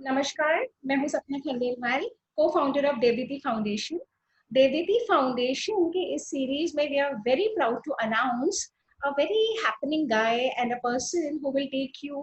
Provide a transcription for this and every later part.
नमस्कार, मैं हूँ Sapna Khandelwal, co founder of Devditi foundation. Devditi foundation के इस सीरीज में we are very proud to announce a very happening guy and a person who will take you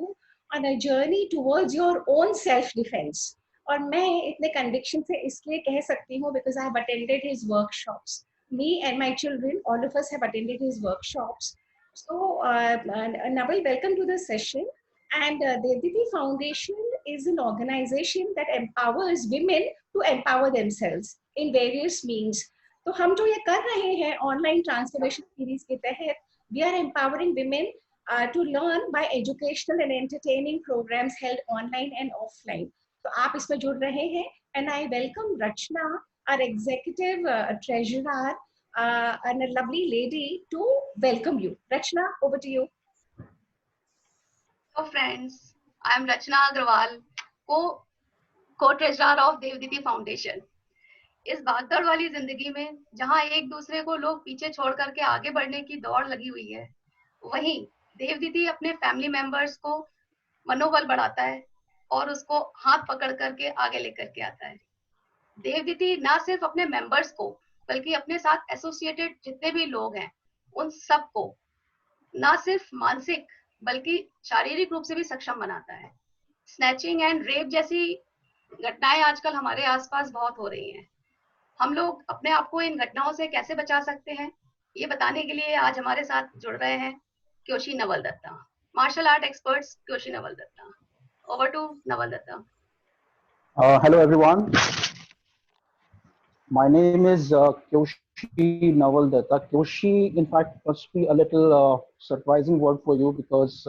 on a journey towards your own self defense. और मैं इतने conviction से इसलिए कह सकती हूँ because I have attended his workshops. Me and my children, all of us have attended his workshops. So, Naval, welcome to the session. And Devditi Foundation is an organization that empowers women to empower themselves in various means. तो हम जो ये कर रहे हैं online transformation series के तहत, we are empowering women to learn by educational and entertaining programs held online and offline. तो आप इसमें जुड़ रहे हैं and I welcome Rachna, our executive treasurer, and a lovely lady to welcome you. Rachna, over to you. Hello friends, I am Rachna Agrawal, co-treasurer of Devditi foundation. इस भागदौड़ वाली जिंदगी में जहां एक दूसरे को लोग पीछे छोड़ करके आगे बढ़ने की दौड़ लगी हुई है, वहीं देवदीति अपने फैमिली मेंबर्स को मनोबल बढ़ाता है और उसको हाथ पकड़ करके आगे लेकर के आता है। देवदीति ना सिर्फ अपने मेंबर्स को बल्कि अपने साथ एसोसिएटेड जितने भी लोग हैं उन सबको ना सिर्फ मानसिक बल्कि शारीरिक रूप से भी सक्षम बनाता है। स्नैचिंग एंड रेप जैसी घटनाएं आजकल हमारे आसपास बहुत हो रही हैं। हम लोग अपने आप को इन घटनाओं से कैसे बचा सकते हैं, ये बताने के लिए आज हमारे साथ जुड़ रहे हैं Kyoshi Naval Datta, martial art experts Kyoshi Naval Datta. Over to Naval Datta. Hello everyone. My name is Kyoshi Naval Datta. Kyoshi, in fact, must be a little surprising word for you because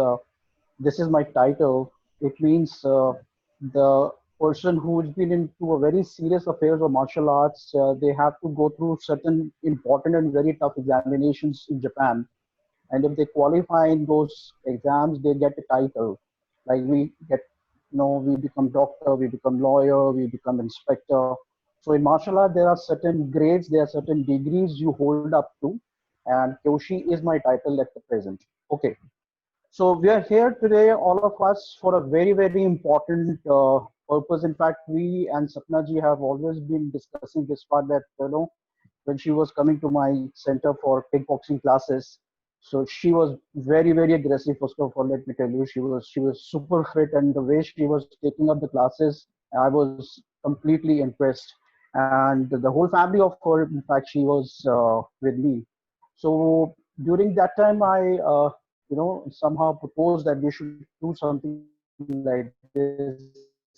this is my title. It means the person who's been into a very serious affairs of martial arts. They have to go through certain important and very tough examinations in Japan. And if they qualify in those exams, they get a title. Like we get, we become doctor, we become lawyer, we become inspector. So in martial art, there are certain grades, there are certain degrees you hold up to, and Kyoshi is my title at the present. Okay, so we are here today, all of us, for a very, very important purpose. In fact, we and Sapna ji have always been discussing this part that, when she was coming to my center for kickboxing classes, so she was very, very aggressive. First of all, let me tell you, she was super fit, and the way she was taking up the classes, I was completely impressed. And the whole family of her, in fact, she was with me. So during that time, I, somehow proposed that we should do something like this,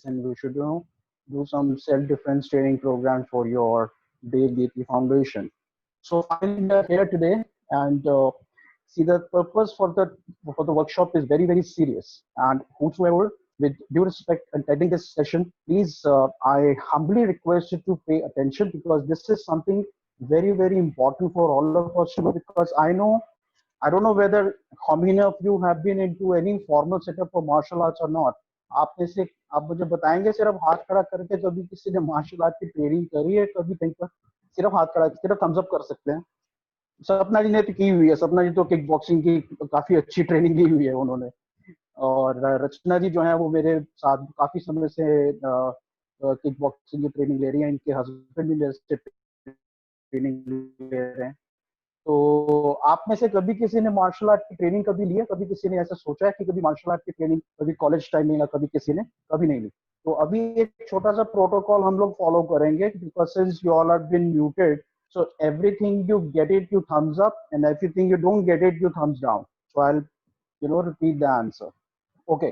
and we should, do some self-defense training program for your Devditi Foundation. So finally, we are here today, and see, the purpose for the workshop is very, very serious. And whosoever, with due respect, attending this session, please, I humbly request you to pay attention because this is something very, very important for all of us to know. Because I don't know whether how many of you have been into any formal setup for martial arts or not. आप मुझे बताएंगे सिर्फ हाथ खड़ा करके कभी किसी ने मार्शल आर्ट की ट्रेनिंग करी है कभी कहीं पर? सिर्फ हाथ खड़ा, सिर्फ थम्स अप कर सकते हैं। सपना जी ने तो की हुई है, सपना जी तो किक बॉक्सिंग की काफी अच्छी ट्रेनिंग ली हुई है उन्होंने। और रचना जी जो है वो मेरे साथ काफी समय से किक बॉक्सिंग की ट्रेनिंग ले रही हैं, इनके हस्बैंड भी मेरे से ट्रेनिंग ले रहे हैं। तो आप में से कभी किसी ने मार्शल आर्ट की ट्रेनिंग कभी ली है? कभी किसी ने ऐसा सोचा है कि कभी मार्शल आर्ट की ट्रेनिंग कभी कॉलेज टाइम में या कभी किसी ने कभी नहीं ली? तो अभी एक छोटा सा प्रोटोकॉल हम लोग फॉलो करेंगे because since you all have been muted, so everything you get it, you thumbs up, and everything you don't get it, you thumbs down. So I'll, repeat the answer. Okay.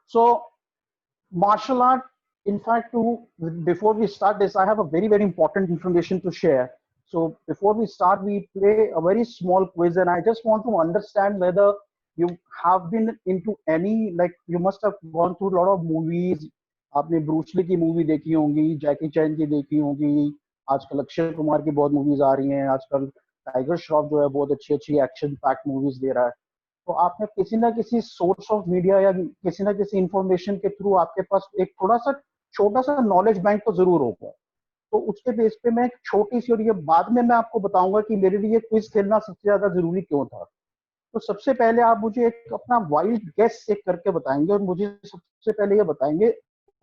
So martial art, in fact, before we start this, I have a very, very important information to share. So before we start, we play a very small quiz, and I just want to understand whether you have been into any, like you must have gone through a lot of movies. आपने Bruce Lee की movie देखी होंगी, जैकी चैन की देखी होंगी, आजकल अक्षय कुमार की बहुत मूवीज आ रही हैं, आजकल टाइगर श्रॉफ जो है बहुत अच्छी अच्छी एक्शन पैक्ड मूवीज दे रहा है। तो आपने किसी ना किसी सोर्स ऑफ मीडिया या किसी ना किसी इंफॉर्मेशन के थ्रू आपके पास एक थोड़ा सा छोटा सा नॉलेज बैंक तो जरूर होगा। तो उसके बेस पे मैं एक छोटी सी, और ये बाद में मैं आपको बताऊंगा कि मेरे लिए क्विज खेलना सबसे ज्यादा जरूरी क्यों था। तो सबसे पहले आप मुझे एक अपना वाइल्ड गेस एक करके बताएंगे, और मुझे सबसे पहले ये बताएंगे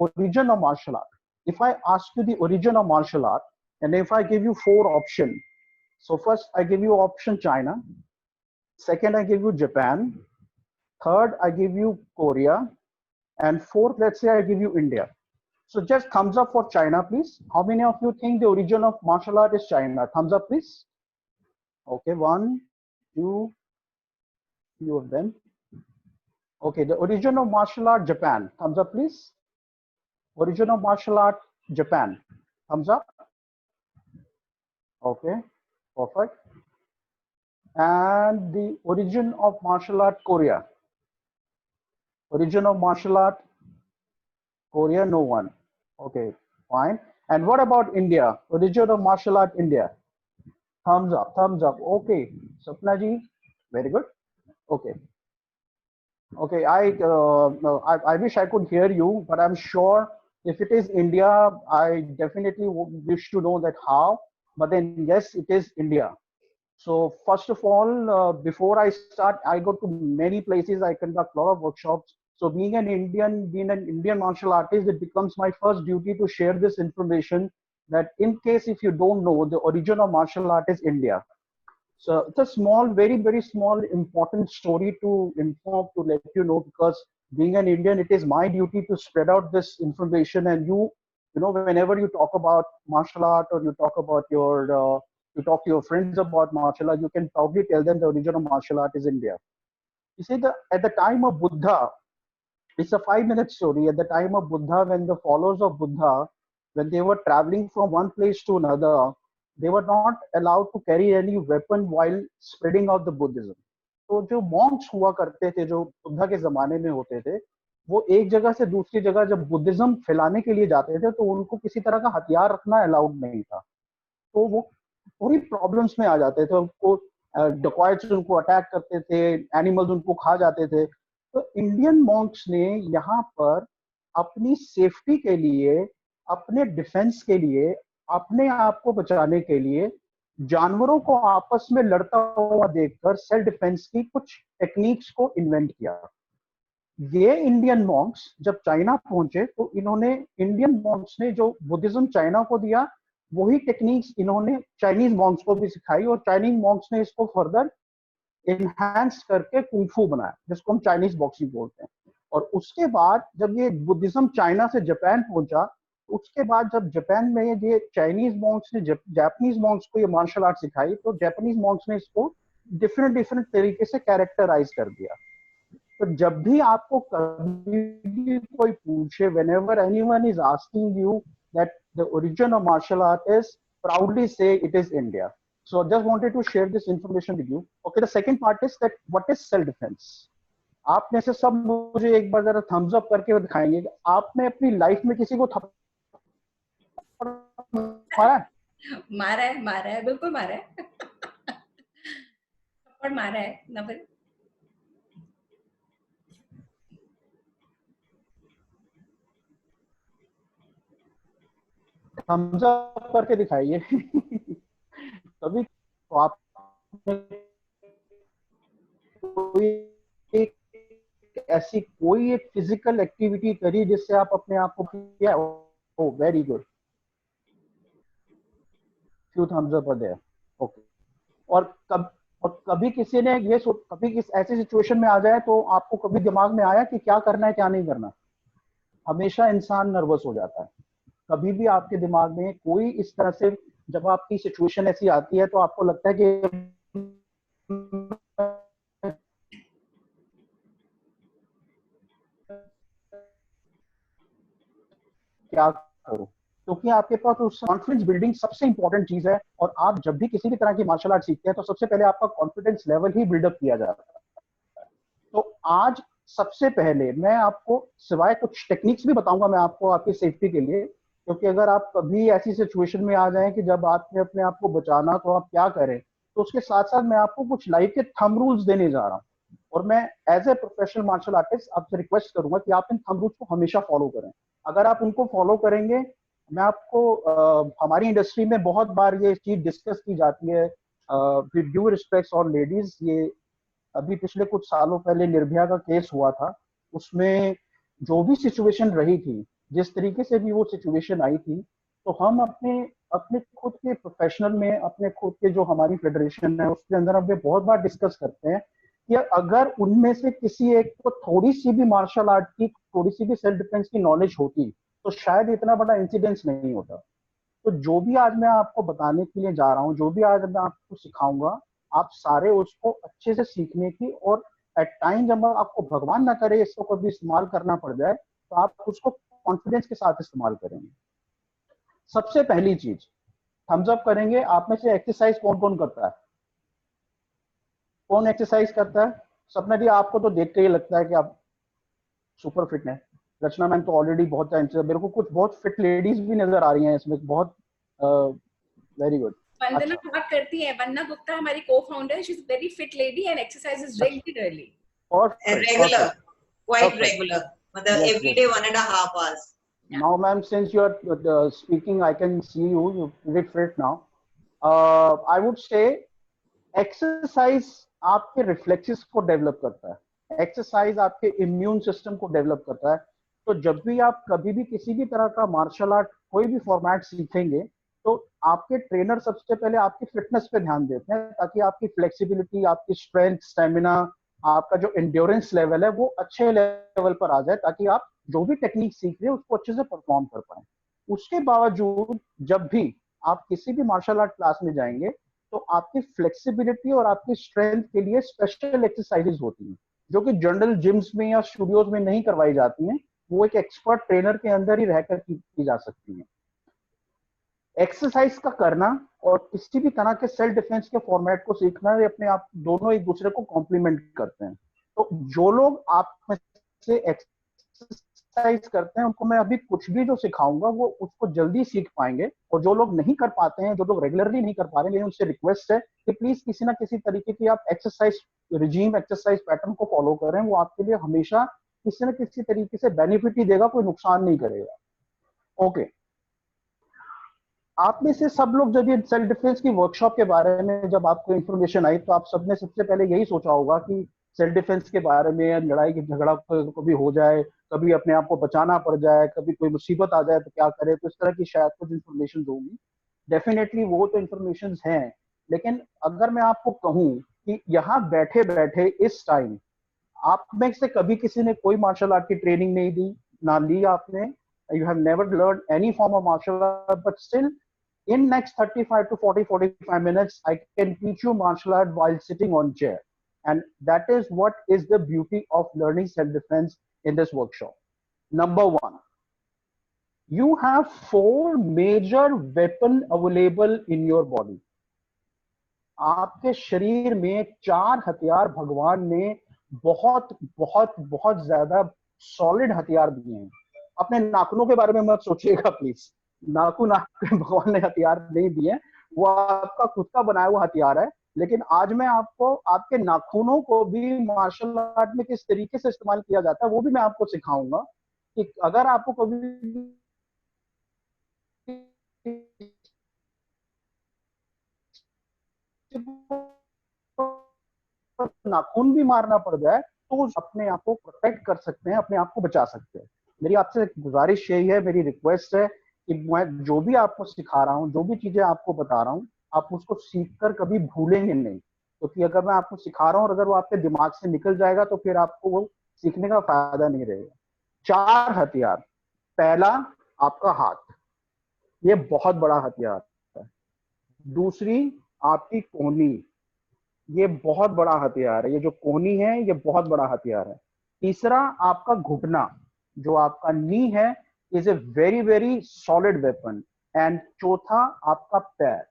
origin of martial art. If I ask you the origin of martial art, and if I give you 4 options, so first I give you option China, second I give you Japan, third I give you Korea, and fourth, let's say I give you India. So just thumbs up for China, please. How many of you think the origin of martial art is China? Thumbs up, please. Okay, 1, 2, few of them. Okay, the origin of martial art, Japan. Thumbs up, please. Origin of martial art, Japan. Thumbs up. Okay, perfect. And the origin of martial art, Korea. Origin of martial art, Korea, no one. Okay, fine. And what about India? Origin of martial art, India. Thumbs up, thumbs up. Okay, Sapna ji, very good. Okay. Okay, I wish I could hear you, but I'm sure if it is India, I definitely wish to know that how. But then, yes, it is India. So first of all, before I start, I go to many places. I conduct a lot of workshops. So being an Indian martial artist, it becomes my first duty to share this information. That in case if you don't know, the origin of martial art is India. So it's a small, very, very small, important story to inform, to let you know, because being an Indian, it is my duty to spread out this information. And you know, whenever you talk about martial art or you talk about you talk to your friends about martial art, you can proudly tell them the origin of martial art is India. You see, at the time of Buddha, it's a 5-minute story. At the time of Buddha, when the followers of Buddha, when they were traveling from one place to another, they were not allowed to carry any weapon while spreading out the Buddhism. तो जो monks हुआ करते थे, जो बुद्धा के जमाने में होते थे, वो एक जगह से दूसरी जगह जब बुद्धिज्म फैलाने के लिए जाते थे, तो उनको किसी तरह का हथियार रखना अलाउड नहीं था. तो वो पूरी प्रॉब्लम्स में आ जाते थे. उनको डकॉइट्स उनको अटैक करते थे, एनिमल्स उनको खा जाते थे. तो इंडियन मॉन्क्स ने यहाँ पर अपनी सेफ्टी के लिए, अपने डिफेंस के लिए, अपने आप को बचाने के लिए, जानवरों को आपस में लड़ता हुआ देखकर सेल्फ डिफेंस की कुछ टेक्निक्स को इन्वेंट किया. ये इंडियन मॉन्क्स जब चाइना पहुंचे, तो इन्होंने, इंडियन मॉन्क्स ने जो बुद्धिज्म चाइना को दिया, वही टेक्निक्स इन्होंने चाइनीज मॉन्क्स को भी सिखाई, और चाइनीज मॉन्क्स ने इसको फर्दर इनहैंस करके कुंफू बनाया, जिसको हम चाइनीज बॉक्सिंग बोलते हैं. और उसके बाद जब ये बुद्धिज्म चाइना से जापान पहुंचा, उसके बाद जब जापान में ये चाइनीज मॉन्क्स ने जापानीज मॉन्क्स को ये मार्शल आर्ट सिखाई, तो जापानीज मॉन्क्स ने इसको डिफरेंट तरीके से कैरेक्टराइज कर दिया. तो जब भी आपको कभी भी कोई पूछे, whenever anyone is asking you that the origin of martial art is, proudly say it is India. So I just wanted to share this information with you. Okay, the second part is that what is self defense. आप में से सब मुझे एक बार जरा Thums up करके दिखाएंगे कि आपने अपनी लाइफ में किसी को मारा है? मारा है, बिल्कुल मारा है. थप्पड़ मारा है ना फिर. थम्स अप करके दिखाइए. तभी तो आप ऐसी कोई एक फिजिकल एक्टिविटी करी जिससे आप अपने आप को किया. Oh very good, few thumbs up there. Okay. और कभी किसी ने ये कभी किस ऐसी सिचुएशन में आ जाए तो आपको कभी दिमाग में आया कि क्या करना है क्या नहीं करना? हमेशा इंसान नर्वस हो जाता है. कभी भी आपके दिमाग में कोई इस तरह से जब आपकी सिचुएशन ऐसी आती है तो आपको लगता है कि क्या करूं, क्योंकि आपके पास उस कॉन्फिडेंस बिल्डिंग सबसे इंपॉर्टेंट चीज है. और आप जब भी किसी भी तरह की मार्शल आर्ट सीखते हैं तो सबसे पहले आपका कॉन्फिडेंस लेवल ही बिल्डअप किया जाता है. तो आज सबसे पहले मैं आपको सिवाय कुछ टेक्निक्स भी बताऊंगा मैं आपको आपकी सेफ्टी के लिए, क्योंकि अगर आप कभी ऐसी सिचुएशन में आ जाएं कि जब आपने अपने आप को बचाना तो आप क्या करें, तो उसके साथ साथ मैं आपको कुछ लाइफ के थंब रूल्स देने जा रहा हूं. और मैं as a professional martial artist आपसे रिक्वेस्ट करूंगा कि आप इन थंब रूल्स को हमेशा फॉलो करें. अगर आप उनको फॉलो करेंगे, मैं आपको हमारी इंडस्ट्री में बहुत बार ये चीज डिस्कस की जाती है विद ड्यू रिस्पेक्ट और लेडीज. ये अभी पिछले कुछ सालों पहले निर्भया का केस हुआ था, उसमें जो भी सिचुएशन रही थी, जिस तरीके से भी वो सिचुएशन आई थी, तो हम अपने अपने खुद के प्रोफेशनल में, अपने खुद के जो हमारी फेडरेशन है उसके अंदर हम बहुत बार डिस्कस करते हैं कि अगर उनमें से किसी एक को थोड़ी सी भी मार्शल आर्ट की, थोड़ी सी भी सेल्फ डिफेंस की नॉलेज होती, तो शायद इतना बड़ा इंसिडेंस नहीं होता। तो जो भी आज मैं आपको बताने के लिए जा रहा हूँ, जो भी आज मैं आपको सिखाऊंगा, आप सारे उसको अच्छे से सीखने की, और एट टाइम जब आपको भगवान ना करे इसको कभी इस्तेमाल करना पड़ जाए, तो आप उसको कॉन्फिडेंस के साथ इस्तेमाल करेंगे। सबसे पहली चीज, थम्स अप करेंगे आप में से एक्सरसाइज कौन कौन करता है? कौन एक्सरसाइज करता है? सपना जी, आपको तो देख के ही लगता है कि आप सुपर फिट हैं। रचना मैम तो ऑलरेडी बहुत टाइम से, मेरे को कुछ बहुत फिट लेडीज भी नजर आ रही हैं इसमें, बहुत वेरी गुड। वंदना बहुत करती है, वंदना गुप्ता हमारी co founder, she is very fit lady and exercises regularly. Regular, quite regular, मतलब every day 1.5 hours. Now ma'am, since you are speaking, I can see you're very fit now. I would say exercise आपके reflexes को develop करता है, exercise आपके immune system को develop करता है। तो जब भी आप कभी भी किसी भी तरह का मार्शल आर्ट कोई भी फॉर्मेट सीखेंगे, तो आपके ट्रेनर सबसे पहले आपकी फिटनेस पे ध्यान देते हैं, ताकि आपकी फ्लेक्सिबिलिटी, आपकी स्ट्रेंथ, स्टेमिना, आपका जो एंड्योरेंस लेवल है वो अच्छे लेवल पर आ जाए, ताकि आप जो भी टेक्निक सीख रहे हैं उसको अच्छे से परफॉर्म कर पाए। उसके बावजूद जब भी आप किसी भी मार्शल आर्ट क्लास में जाएंगे, तो आपकी फ्लेक्सिबिलिटी और आपकी स्ट्रेंथ के लिए स्पेशल एक्सरसाइजेज होती हैं, जो कि जनरल जिम्स में या स्टूडियोज में नहीं करवाई जाती हैं, वो एक एक्सपर्ट ट्रेनर के अंदर ही रहकर की जा सकती हैं। एक्सरसाइज का करना और किसी भी तरह के सेल्फ डिफेंस के फॉर्मेट को सीखना, ये अपने आप दोनों एक दूसरे को कॉम्प्लीमेंट करते हैं। तो जो लोग आप में से एक्सरसाइज करते हैं, उनको मैं अभी कुछ भी जो सिखाऊंगा वो उसको जल्दी सीख पाएंगे, और जो लोग नहीं कर पाते हैं, जो लोग रेगुलरली नहीं कर पा रहे हैं, उनसे रिक्वेस्ट है कि प्लीज किसी ना किसी तरीके की आप एक्सरसाइज रिजीम, एक्सरसाइज पैटर्न को फॉलो करें। वो आपके लिए हमेशा किसी न किसी तरीके से बेनिफिट ही देगा, कोई नुकसान नहीं करेगा। ओके, आप में से सब लोग जब ये सेल्फ डिफेंस की वर्कशॉप के बारे में जब आपको इन्फॉर्मेशन आई, तो आप सबने सबसे पहले यही सोचा होगा कि सेल्फ डिफेंस के बारे में, लड़ाई की झगड़ा कभी हो जाए, कभी अपने आप को बचाना पड़ जाए, कभी कोई मुसीबत आ जाए तो क्या करे, तो इस तरह की शायद कुछ इन्फॉर्मेशन होगी। डेफिनेटली वो तो इन्फॉर्मेशन हैं, लेकिन अगर मैं आपको कहूँ कि यहाँ बैठे बैठे इस टाइम आप में से कभी किसी ने कोई मार्शल आर्ट की ट्रेनिंग नहीं दी, ना ली आपने, you have never learn any form of martial art, but still in next 35 to 45 minutes I can teach you martial art while sitting on chair, and that is what is the beauty of learning self defense in this workshop. Number 1, you have 4 major weapon available in your body. आपके शरीर में 4 हथियार भगवान ने बहुत बहुत बहुत ज्यादा सॉलिड हथियार दिए हैं। अपने नाखूनों के बारे में मत सोचिएगा प्लीज, नाखून आपके भगवान ने हथियार नहीं दिए, वो आपका खुद का बनाया हुआ हथियार है। लेकिन आज मैं आपको आपके नाखूनों को भी मार्शल आर्ट में किस तरीके से इस्तेमाल किया जाता है वो भी मैं आपको सिखाऊंगा, कि अगर आपको कभी नाखून भी मारना पड़ जाए तो अपने आप को प्रोटेक्ट कर सकते हैं, अपने आप को बचा सकते हैं। मेरी आपसे गुजारिश यही है, मेरी रिक्वेस्ट है कि मैं जो भी आपको सिखा रहा हूँ, जो भी चीजें आपको बता रहा हूँ, आप उसको सीखकर कभी भूलेंगे नहीं, क्योंकि अगर मैं आपको सिखा रहा हूँ और अगर वो आपके दिमाग से निकल जाएगा तो फिर आपको वो सीखने का फायदा नहीं रहेगा। 4 हथियार। पहला आपका हाथ, ये बहुत बड़ा हथियार है। दूसरी आपकी कोहनी, ये बहुत बड़ा हथियार है, ये जो कोहनी है ये बहुत बड़ा हथियार है। तीसरा आपका घुटना, जो आपका नी है, is a very very solid weapon. And चौथा आपका पैर।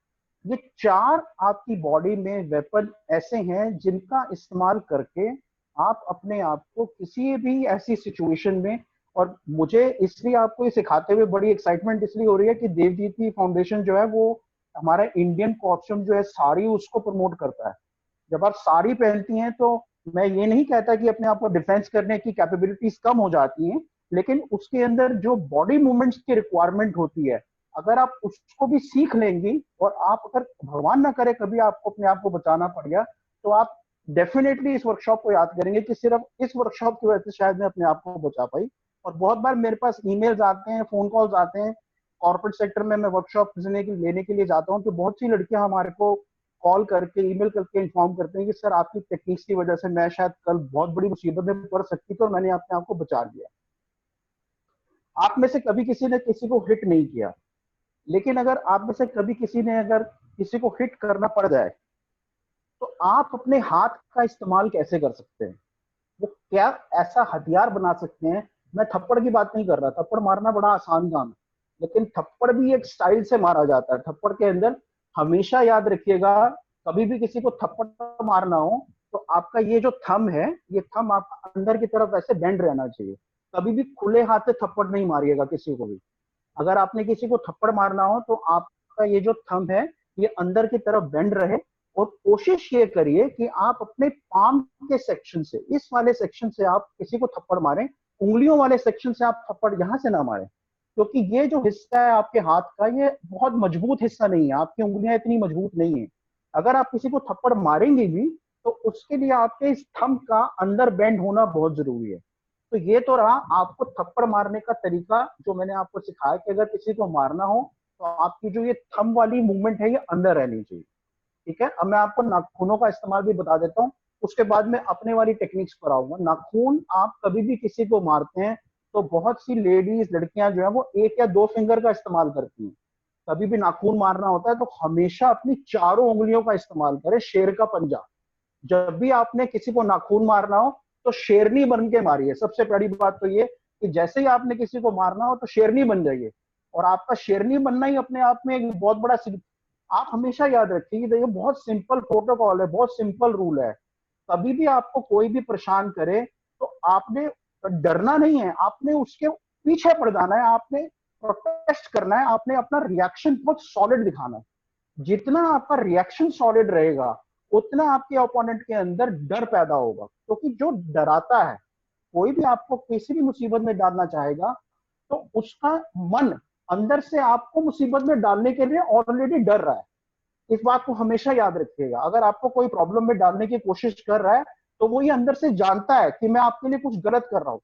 ये 4 आपकी बॉडी में वेपन ऐसे हैं जिनका इस्तेमाल करके आप अपने आप को किसी भी ऐसी सिचुएशन में, और मुझे इसलिए आपको ये सिखाते हुए बड़ी एक्साइटमेंट इसलिए हो रही है कि देवदीति फाउंडेशन जो है वो हमारा इंडियन कॉस्ट्यूम जो है साड़ी, उसको प्रमोट करता है। जब आप साड़ी पहनती हैं तो मैं ये नहीं कहता कि अपने आप को डिफेंस करने की कैपेबिलिटीज कम हो जाती हैं, लेकिन उसके अंदर जो बॉडी मूवमेंट्स की रिक्वायरमेंट होती है, अगर आप उसको भी सीख लेंगी और आप अगर भगवान ना करे कभी आपको अपने आप को बचाना पड़ गया, तो आप डेफिनेटली इस वर्कशॉप को याद करेंगे कि सिर्फ इस वर्कशॉप की वजह से शायद मैं अपने आप को बचा पाई। और बहुत बार मेरे पास ईमेल्स आते हैं, फोन कॉल्स आते हैं, कॉर्पोरेट सेक्टर में मैं वर्कशॉप लेने के लिए जाता हूँ, तो बहुत सी लड़कियां हमारे को कॉल करके, ईमेल करके इन्फॉर्म करते हैं कि सर आपकी टेक्निक्स की वजह से मैं शायद कल बहुत बड़ी मुसीबत में पड़ सकती, तो मैंने अपने आप को बचा लिया। आप में से कभी किसी ने किसी को हिट नहीं किया, लेकिन अगर आप में से कभी किसी ने अगर किसी को हिट करना पड़ जाए, तो आप अपने हाथ का इस्तेमाल कैसे कर सकते हैं, वो क्या ऐसा हथियार बना सकते हैं। मैं थप्पड़ की बात नहीं कर रहा, थप्पड़ मारना बड़ा आसान काम है, लेकिन थप्पड़ भी एक स्टाइल से मारा जाता है। थप्पड़ के अंदर हमेशा याद रखिएगा, कभी भी किसी को थप्पड़ मारना हो तो आपका ये जो थंब है, ये थंब आपका अंदर की तरफ ऐसे बेंड रहना चाहिए। कभी भी खुले हाथ से थप्पड़ नहीं मारिएगा किसी को भी। अगर आपने किसी को थप्पड़ मारना हो तो आपका ये जो थंब है ये अंदर की तरफ बेंड रहे, और कोशिश ये करिए कि आप अपने पाम के सेक्शन से, इस वाले सेक्शन से आप किसी को थप्पड़ मारें, उंगलियों वाले सेक्शन से आप थप्पड़ यहां से ना मारें, क्योंकि ये जो हिस्सा है आपके हाथ का ये बहुत मजबूत हिस्सा नहीं है, आपकी उंगलियां इतनी मजबूत नहीं है। अगर आप किसी को थप्पड़ मारेंगे भी तो उसके लिए आपके इस थंब का अंदर बेंड होना बहुत जरूरी है। तो ये तो रहा आपको थप्पड़ मारने का तरीका जो मैंने आपको सिखाया कि अगर किसी को मारना हो तो आपकी जो ये थंब वाली मूवमेंट है ये अंदर रहनी चाहिए। ठीक है, अब मैं आपको नाखूनों का इस्तेमाल भी बता देता हूँ, उसके बाद मैं अपने वाली टेक्निक्स पर आऊंगा। नाखून आप कभी भी किसी को मारते हैं तो बहुत सी लेडीज लड़कियां जो है वो 1 या 2 फिंगर का इस्तेमाल करती हैं। कभी भी नाखून मारना होता है तो हमेशा अपनी चारों उंगलियों का इस्तेमाल करें, शेर का पंजा। जब भी आपने किसी को नाखून मारना हो तो शेरनी बन के मारिए। सबसे बड़ी बात तो ये कि जैसे ही आपने किसी को मारना हो तो शेरनी बन जाइए, और आपका शेरनी बनना ही अपने आप में एक बहुत बड़ा, आप हमेशा याद रखिए, देखिए बहुत सिंपल प्रोटोकॉल है, बहुत सिंपल रूल है। कभी भी आपको कोई भी परेशान करे तो आपने डरना नहीं है, आपने उसके पीछे पड़ जाना है, आपने प्रोटेस्ट करना है, आपने अपना रिएक्शन बहुत सॉलिड दिखाना है। जितना आपका रिएक्शन सॉलिड रहेगा उतना आपके ओपोनेंट के अंदर डर पैदा होगा, क्योंकि जो डराता है, कोई भी आपको किसी भी मुसीबत में डालना चाहेगा तो उसका मन अंदर से आपको मुसीबत में डालने के लिए ऑलरेडी डर रहा है। इस बात को हमेशा याद रखिएगा। अगर आपको कोई प्रॉब्लम में डालने की कोशिश कर रहा है तो वो ये अंदर से जानता है कि मैं आपके लिए कुछ गलत कर रहा हूं।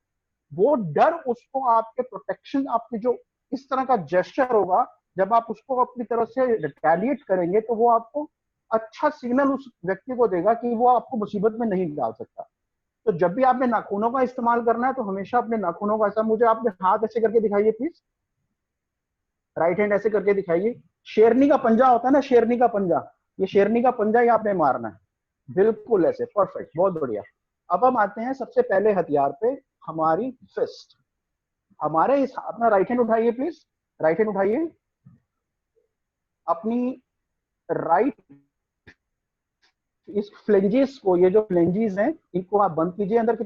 वो डर उसको आपके प्रोटेक्शन, आपके जो इस तरह का जेस्चर होगा, जब आप उसको अपनी तरफ से रिटेलिएट करेंगे तो वो आपको अच्छा सिग्नल उस व्यक्ति को देगा कि वो आपको मुसीबत में नहीं डाल सकता। तो जब भी आपने नाखूनों का इस्तेमाल करना है तो हमेशा अपने नाखूनों का ऐसा, मुझे आपने हाथ ऐसे करके दिखाइए प्लीज, राइट हैंड ऐसे करके दिखाइए। शेरनी का पंजा होता है ना, शेरनी का पंजा, ये शेरनी का पंजा ही आपने मारना है, बिल्कुल ऐसे, परफेक्ट, बहुत बढ़िया। अब हम आते हैं सबसे पहले हथियार पे, हमारी फिस्ट। हमारे इस, अपना राइट हैंड उठाइए प्लीज, राइट हैंड उठाइए, अपनी राइट इस फ्लेंजेस को, ये जो फ्लेंजेस हैं इनको आप बंद कीजिए, अंदर की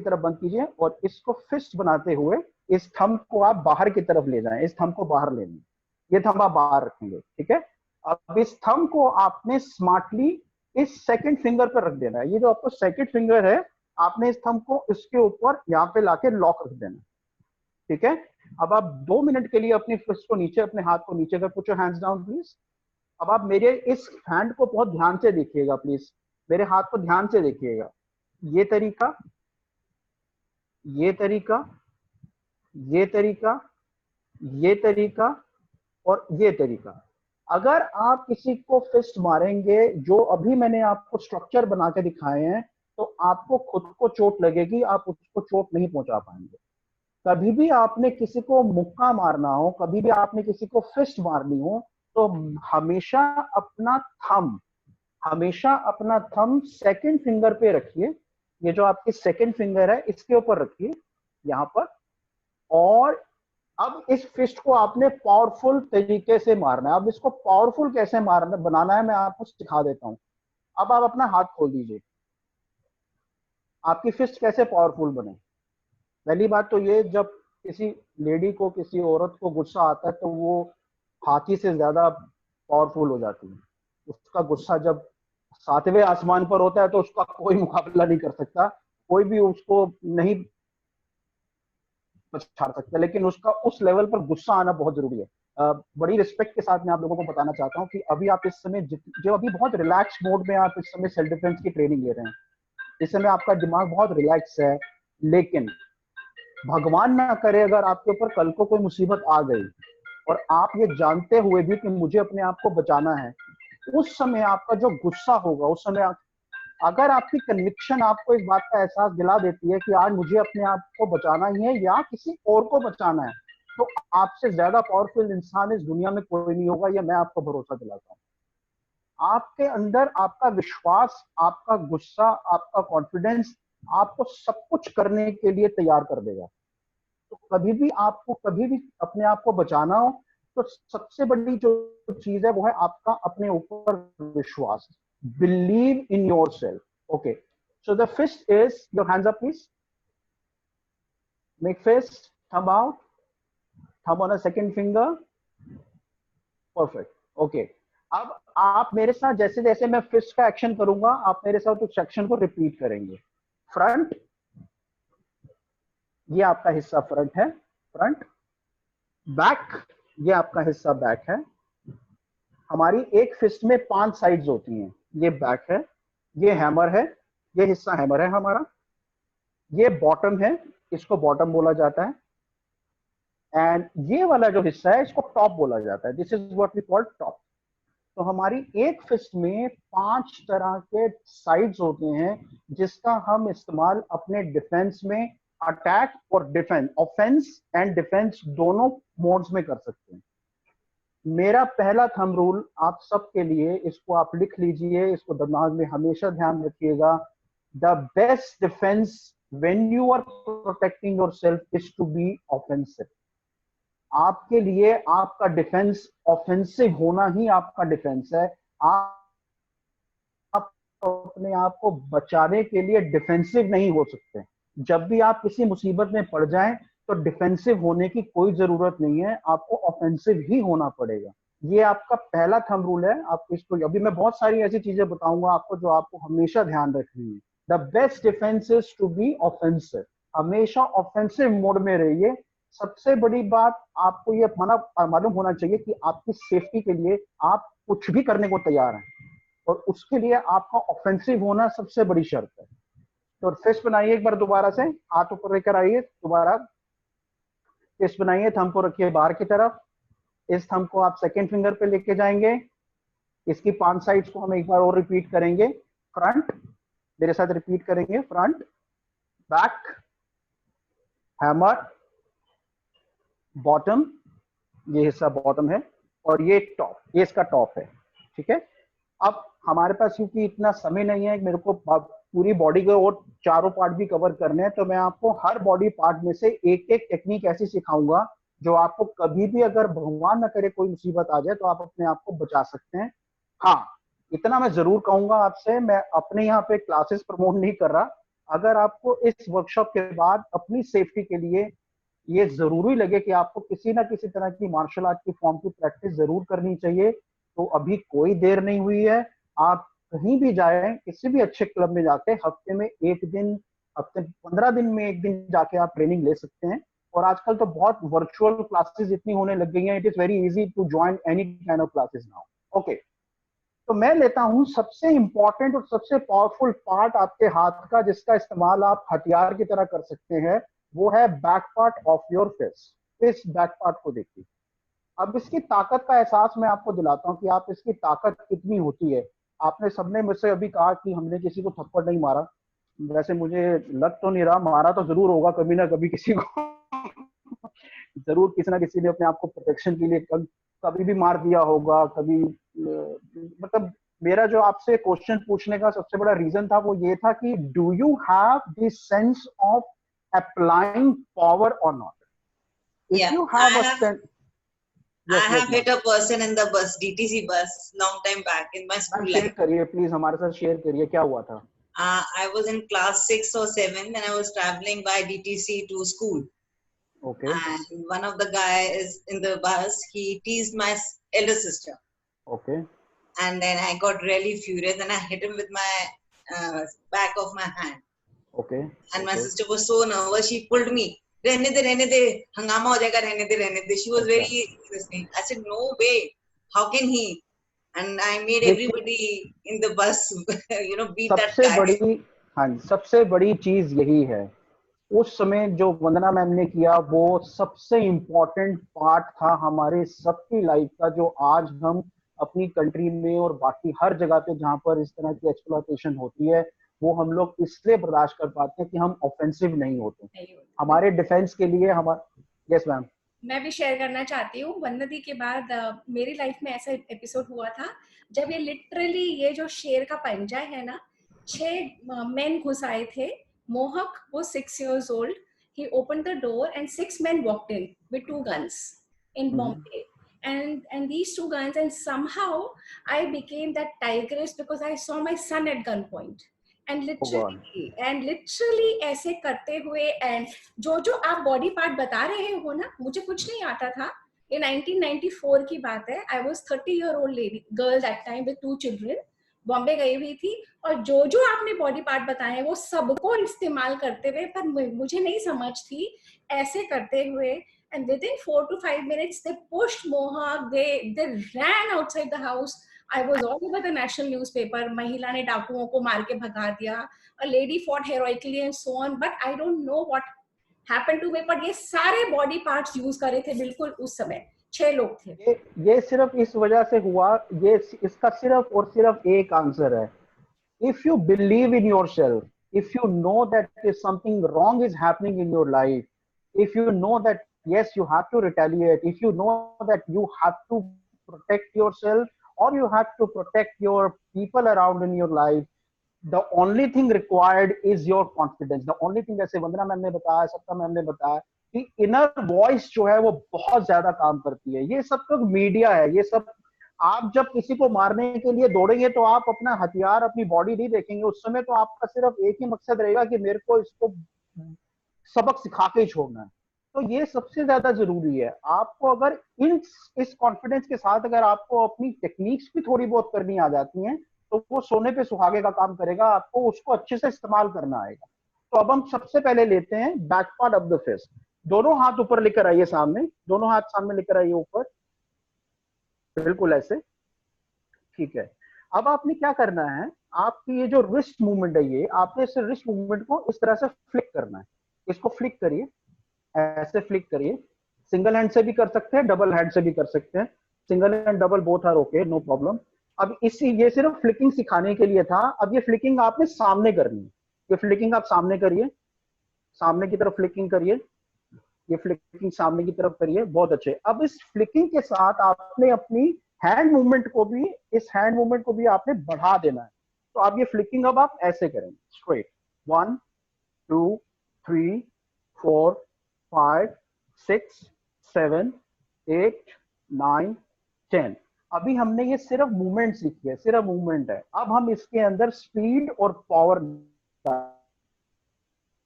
तरफ बंद कीजिए, और इसको फिस्ट बनाते हुए इस थंब को आप बाहर की तरफ ले जाएं, इस थंब को बाहर ले लें, ये थंब आप बाहर रखेंगे। ठीक है, अब इस थंब को आपने स्मार्टली इस सेकंड फिंगर पर रख देना है। ये जो आपको सेकंड फिंगर है, आपने इस थंब को इसके ऊपर यहाँ पे लाके लॉक रख देना। ठीक है, अब आप 2 मिनट के लिए अपनी फिस्ट को नीचे, अपने हाथ को नीचे कर, put your hands down please. अब आप मेरे इस हैंड को बहुत ध्यान से देखिएगा प्लीज, मेरे हाथ को ध्यान से देखिएगा। ये तरीका, ये तरीका, ये तरीका, ये तरीका और ये तरीका। अगर आप किसी को फिस्ट मारेंगे जो अभी मैंने आपको स्ट्रक्चर बना के दिखाए हैं, तो आपको खुद को चोट लगेगी, आप उसको चोट नहीं पहुंचा पाएंगे। कभी भी आपने किसी को मुक्का मारना हो, कभी भी आपने किसी को फिस्ट मारनी हो, तो हमेशा अपना थंब सेकंड फिंगर पे रखिए। ये जो आपकी सेकंड फिंगर है इसके ऊपर रखिए, यहां पर। और अब इस फिस्ट को आपने पावरफुल तरीके से मारना है। अब इसको पावरफुल कैसे मारना बनाना है मैं आपको सिखा देता हूं। अब आप अपना हाथ खोल दीजिए, आपकी फिस्ट कैसे पावरफुल बने। पहली बात तो ये, जब किसी लेडी को, किसी औरत को गुस्सा आता है तो वो हाथी से ज्यादा पावरफुल हो जाती है। उसका गुस्सा जब 7वें आसमान पर होता है तो उसका कोई मुकाबला नहीं कर सकता, कोई भी उसको नहीं पछाड़ सकता, लेकिन उसका उस लेवल पर गुस्सा आना बहुत जरूरी है। बड़ी रिस्पेक्ट के साथ मैं आप लोगों को बताना चाहता हूँ कि अभी आप इस समय जो अभी बहुत रिलैक्स मोड में आप इस समय सेल्फ डिफेंस की ट्रेनिंग ले रहे हैं, इस समय आपका दिमाग बहुत रिलैक्स है, लेकिन भगवान ना करे अगर आपके ऊपर कल को कोई मुसीबत आ गई और आप ये जानते हुए भी कि मुझे अपने आप को बचाना है, उस समय आपका जो गुस्सा होगा, उस समय अगर आपकी कन्विक्शन आपको इस बात का एहसास दिला देती है कि आज मुझे अपने आप को बचाना ही है या किसी और को बचाना है, तो आपसे ज्यादा पावरफुल इंसान इस दुनिया में कोई नहीं होगा, ये मैं आपको भरोसा दिलाता हूँ। आपके अंदर आपका विश्वास, आपका गुस्सा, आपका कॉन्फिडेंस आपको सब कुछ करने के लिए तैयार कर देगा। तो कभी भी अपने आप को बचाना हो तो सबसे बड़ी जो चीज है वो है आपका अपने ऊपर विश्वास। Believe in your self. Okay, so the fist is your hands up please, make fist, thumb out, thumb on a second finger, perfect. Okay, अब आप मेरे साथ जैसे जैसे मैं फिस्ट का एक्शन करूंगा आप मेरे साथ उस एक्शन को रिपीट करेंगे। फ्रंट, ये आपका हिस्सा फ्रंट है, फ्रंट। बैक, ये आपका हिस्सा बैक है। हमारी एक फिस्ट में 5 साइड्स होती हैं, ये बैक है, ये हैमर है, ये हिस्सा हैमर है हमारा, ये बॉटम है, इसको बॉटम बोला जाता है, एंड ये वाला जो हिस्सा है इसको टॉप बोला जाता है। This is what we call top. तो हमारी एक फिस्ट में 5 तरह के साइड्स होते हैं जिसका हम इस्तेमाल अपने डिफेंस में, अटैक और डिफेंस, ऑफेंस एंड डिफेंस दोनों मोड्स में कर सकते हैं। मेरा पहला थंब रूल आप सबके लिए, इसको आप लिख लीजिए, इसको दिमाग में हमेशा ध्यान रखिएगा। The best defence when you are protecting yourself is to be offensive. आपके लिए आपका डिफेंस ऑफेंसिव होना ही आपका डिफेंस है। आप अपने आप को बचाने के लिए डिफेंसिव नहीं हो सकते। जब भी आप किसी मुसीबत में पड़ जाएं तो डिफेंसिव होने की कोई जरूरत नहीं है, आपको ऑफेंसिव ही होना पड़ेगा। ये आपका पहला थंब रूल है। आप इसको, अभी मैं बहुत सारी ऐसी चीजें बताऊंगा आपको जो आपको हमेशा ध्यान रखनी है। The best defence is to be offensive. हमेशा ऑफेंसिव मोड में रहिए। सबसे बड़ी बात आपको ये मालूम होना चाहिए कि आपकी सेफ्टी के लिए आप कुछ भी करने को तैयार हैं, और उसके लिए आपका ऑफेंसिव होना सबसे बड़ी शर्त है। तो फिस्ट बनाइए एक बार दोबारा से, हाथ ऊपर लेकर आइए, दोबारा फिस्ट बनाइए, थंब को रखिए बाहर की तरफ। इस थंब को आप सेकेंड फिंगर पे लेके जाएंगे। इसकी 5 साइड्स को हम एक बार और रिपीट करेंगे। फ्रंट, मेरे साथ रिपीट करेंगे, फ्रंट, बैक, हैमर, बॉटम, ये हिस्सा बॉटम है, और ये टॉप, ये इसका टॉप है। ठीक है, अब हमारे पास क्योंकि इतना समय नहीं है, मेरे को पूरी बॉडी के और चारों पार्ट भी कवर करने हैं, तो मैं आपको हर बॉडी पार्ट में से एक एक टेक्निक ऐसी सिखाऊंगा जो आपको कभी भी अगर भगवान न करे कोई मुसीबत आ जाए तो आप अपने आप को बचा सकते हैं। हाँ, इतना मैं जरूर कहूंगा आपसे, मैं अपने यहाँ पे क्लासेस प्रमोट नहीं कर रहा। अगर आपको इस वर्कशॉप के बाद अपनी सेफ्टी के लिए ये जरूरी लगे कि आपको किसी ना किसी तरह की मार्शल आर्ट की फॉर्म की प्रैक्टिस जरूर करनी चाहिए, तो अभी कोई देर नहीं हुई है। आप कहीं भी जाएं, किसी भी अच्छे क्लब में जाके हफ्ते में एक दिन, हफ्ते 15 दिन में एक दिन जाके आप ट्रेनिंग ले सकते हैं। और आजकल तो बहुत वर्चुअल क्लासेस इतनी होने लग गई हैं, it is very easy to join any kind of classes now. Okay, तो मैं लेता हूं सबसे इंपॉर्टेंट और सबसे पावरफुल पार्ट आपके हाथ का, जिसका इस्तेमाल आप हथियार की तरह कर सकते हैं, वो है back part of your fist. इस बैक पार्ट को देखिए। अब इसकी ताकत का एहसास मैं आपको दिलाता हूं कि आप इसकी ताकत कितनी होती है। आपने सबने मुझसे अभी कहा कि हमने किसी को थप्पड़ नहीं मारा, वैसे मुझे लग तो नहीं रहा, मारा तो जरूर होगा कभी ना कभी किसी को जरूर किसी ना किसी ने अपने आप को प्रोटेक्शन के लिए कभी भी मार दिया होगा, कभी मतलब मेरा जो आपसे क्वेश्चन पूछने का सबसे बड़ा रीजन था वो ये था कि do you have the sense of applying power और not? If you have a sense, I have hit a person in the bus, DTC bus, long time back in my school life. Share करिए please, हमारे साथ share करिए क्या हुआ था। I was in class 6 or 7 and I was traveling by DTC to school. Okay. And one of the guys in the bus, he teased my elder sister. Okay. And then I got really furious and I hit him with my back of my hand. Okay. And my sister was so nervous, she pulled me. रहने दे, हंगामा हो जाएगा, रहने दे. She was very listening. I said, no way, how can he? And I made everybody in the bus, beat that guy. हाँ, सबसे बड़ी चीज यही है उस समय जो वंदना मैम ने किया वो सबसे इम्पोर्टेंट पार्ट था हमारे सबकी लाइफ का, जो आज हम अपनी कंट्री में और बाकी हर जगह पे जहाँ पर इस तरह की एक्सप्लॉयटेशन होती है वो हम लोग इसलिए बर्दाश्त कर पाते हैं कि हम ऑफेंसिव नहीं होते। हमारे डिफेंस के लिए हमारे, यस मैम। मैं भी शेयर करना चाहती हूँ। वन्नति के बाद मेरी लाइफ में ऐसा एपिसोड हुआ था जब ये लिटरली ये जो शेर का पंजा है ना, 6 मेन घुस आए थे। मोहक was 6 years old. He opened the door and 6 men walked in with 2 guns in Bombay. And these 2 guns, and somehow I became that tigress because I saw my son at gunpoint. And literally ऐसे करते हुए, and जो आप body part बता रहे हो ना, मुझे कुछ नहीं आता था। ये 1994 की बात है। I was 30-year-old lady girl that time with 2 children. Bombay गई हुई थी, और जो आपने बॉडी पार्ट बताए हैं वो सबको इस्तेमाल करते हुए, पर मुझे नहीं समझ थी ऐसे करते हुए। And within 4 to 5 minutes, they pushed Mohawk. They ran outside the house. I was all over the national newspaper. महिला ने डाकुओं को मार के भगा दिया. A lady fought heroically and so on. But I don't know what happened to me. But ये सारे body parts use करे थे बिल्कुल उस समय। 6 लोग थे। ये सिर्फ इस वजह से हुआ, ये इसका सिर्फ और सिर्फ एक आंसर है। If you believe in yourself, if you know that if something wrong is happening in your life, if you know that yes, you have to retaliate, if you know that you have to protect yourself or you have to protect your people around in your life, the only thing required is your confidence. The only thing, जैसे वंदना ma'am ने बताया, सत्ता ma'am ने बताया कि inner voice जो है वो बहुत ज्यादा काम करती है। ये सब तो मीडिया है, ये सब आप जब किसी को मारने के लिए दौड़ेंगे तो आप अपना हथियार, अपनी बॉडी नहीं देखेंगे। उस समय तो आपका सिर्फ एक ही मकसद रहेगा कि मेरे को इसको सबक सिखा के ही छोड़ना है। तो ये सबसे ज्यादा जरूरी है। आपको अगर इस कॉन्फिडेंस के साथ अगर आपको अपनी टेक्निक्स भी थोड़ी बहुत करनी आ जाती हैं तो वो सोने पे सुहागे का काम करेगा। आपको उसको अच्छे से इस्तेमाल करना आएगा। तो अब हम सबसे पहले लेते हैं back part of the fist. दोनों हाथ ऊपर लेकर आइए, सामने, दोनों हाथ सामने लेकर आइए ऊपर, बिल्कुल ऐसे, ठीक है। अब आपने क्या करना है, आपकी ये जो रिस्ट मूवमेंट है, ये आपने इस रिस्ट मूवमेंट को इस तरह से फ्लिक करना है। इसको फ्लिक करिए, ऐसे फ्लिक करिए। सिंगल हैंड से भी कर सकते हैं, डबल हैंड से भी कर सकते हैं। Single and double both are okay, no problem. अब ये सिर्फ फ्लिकिंग सिखाने के लिए था। अब ये फ्लिकिंग आपने सामने करनी है। ये फ्लिकिंग आप सामने करिए, सामने की तरफ फ्लिकिंग करिए। ये फ्लिकिंग सामने की तरफ करिए, बहुत अच्छे। अब इस फ्लिकिंग के साथ आपने अपनी हैंड मूवमेंट को भी, इस हैंड मूवमेंट को भी आपने बढ़ा देना है। तो आप ये फ्लिकिंग अब आप ऐसे करेंगे, स्ट्रेट। 1 2 3 4 5 6 7 8 9 10। अभी हमने ये सिर्फ मूवमेंट सीखी है, सिर्फ मूवमेंट है। अब हम इसके अंदर स्पीड और पावर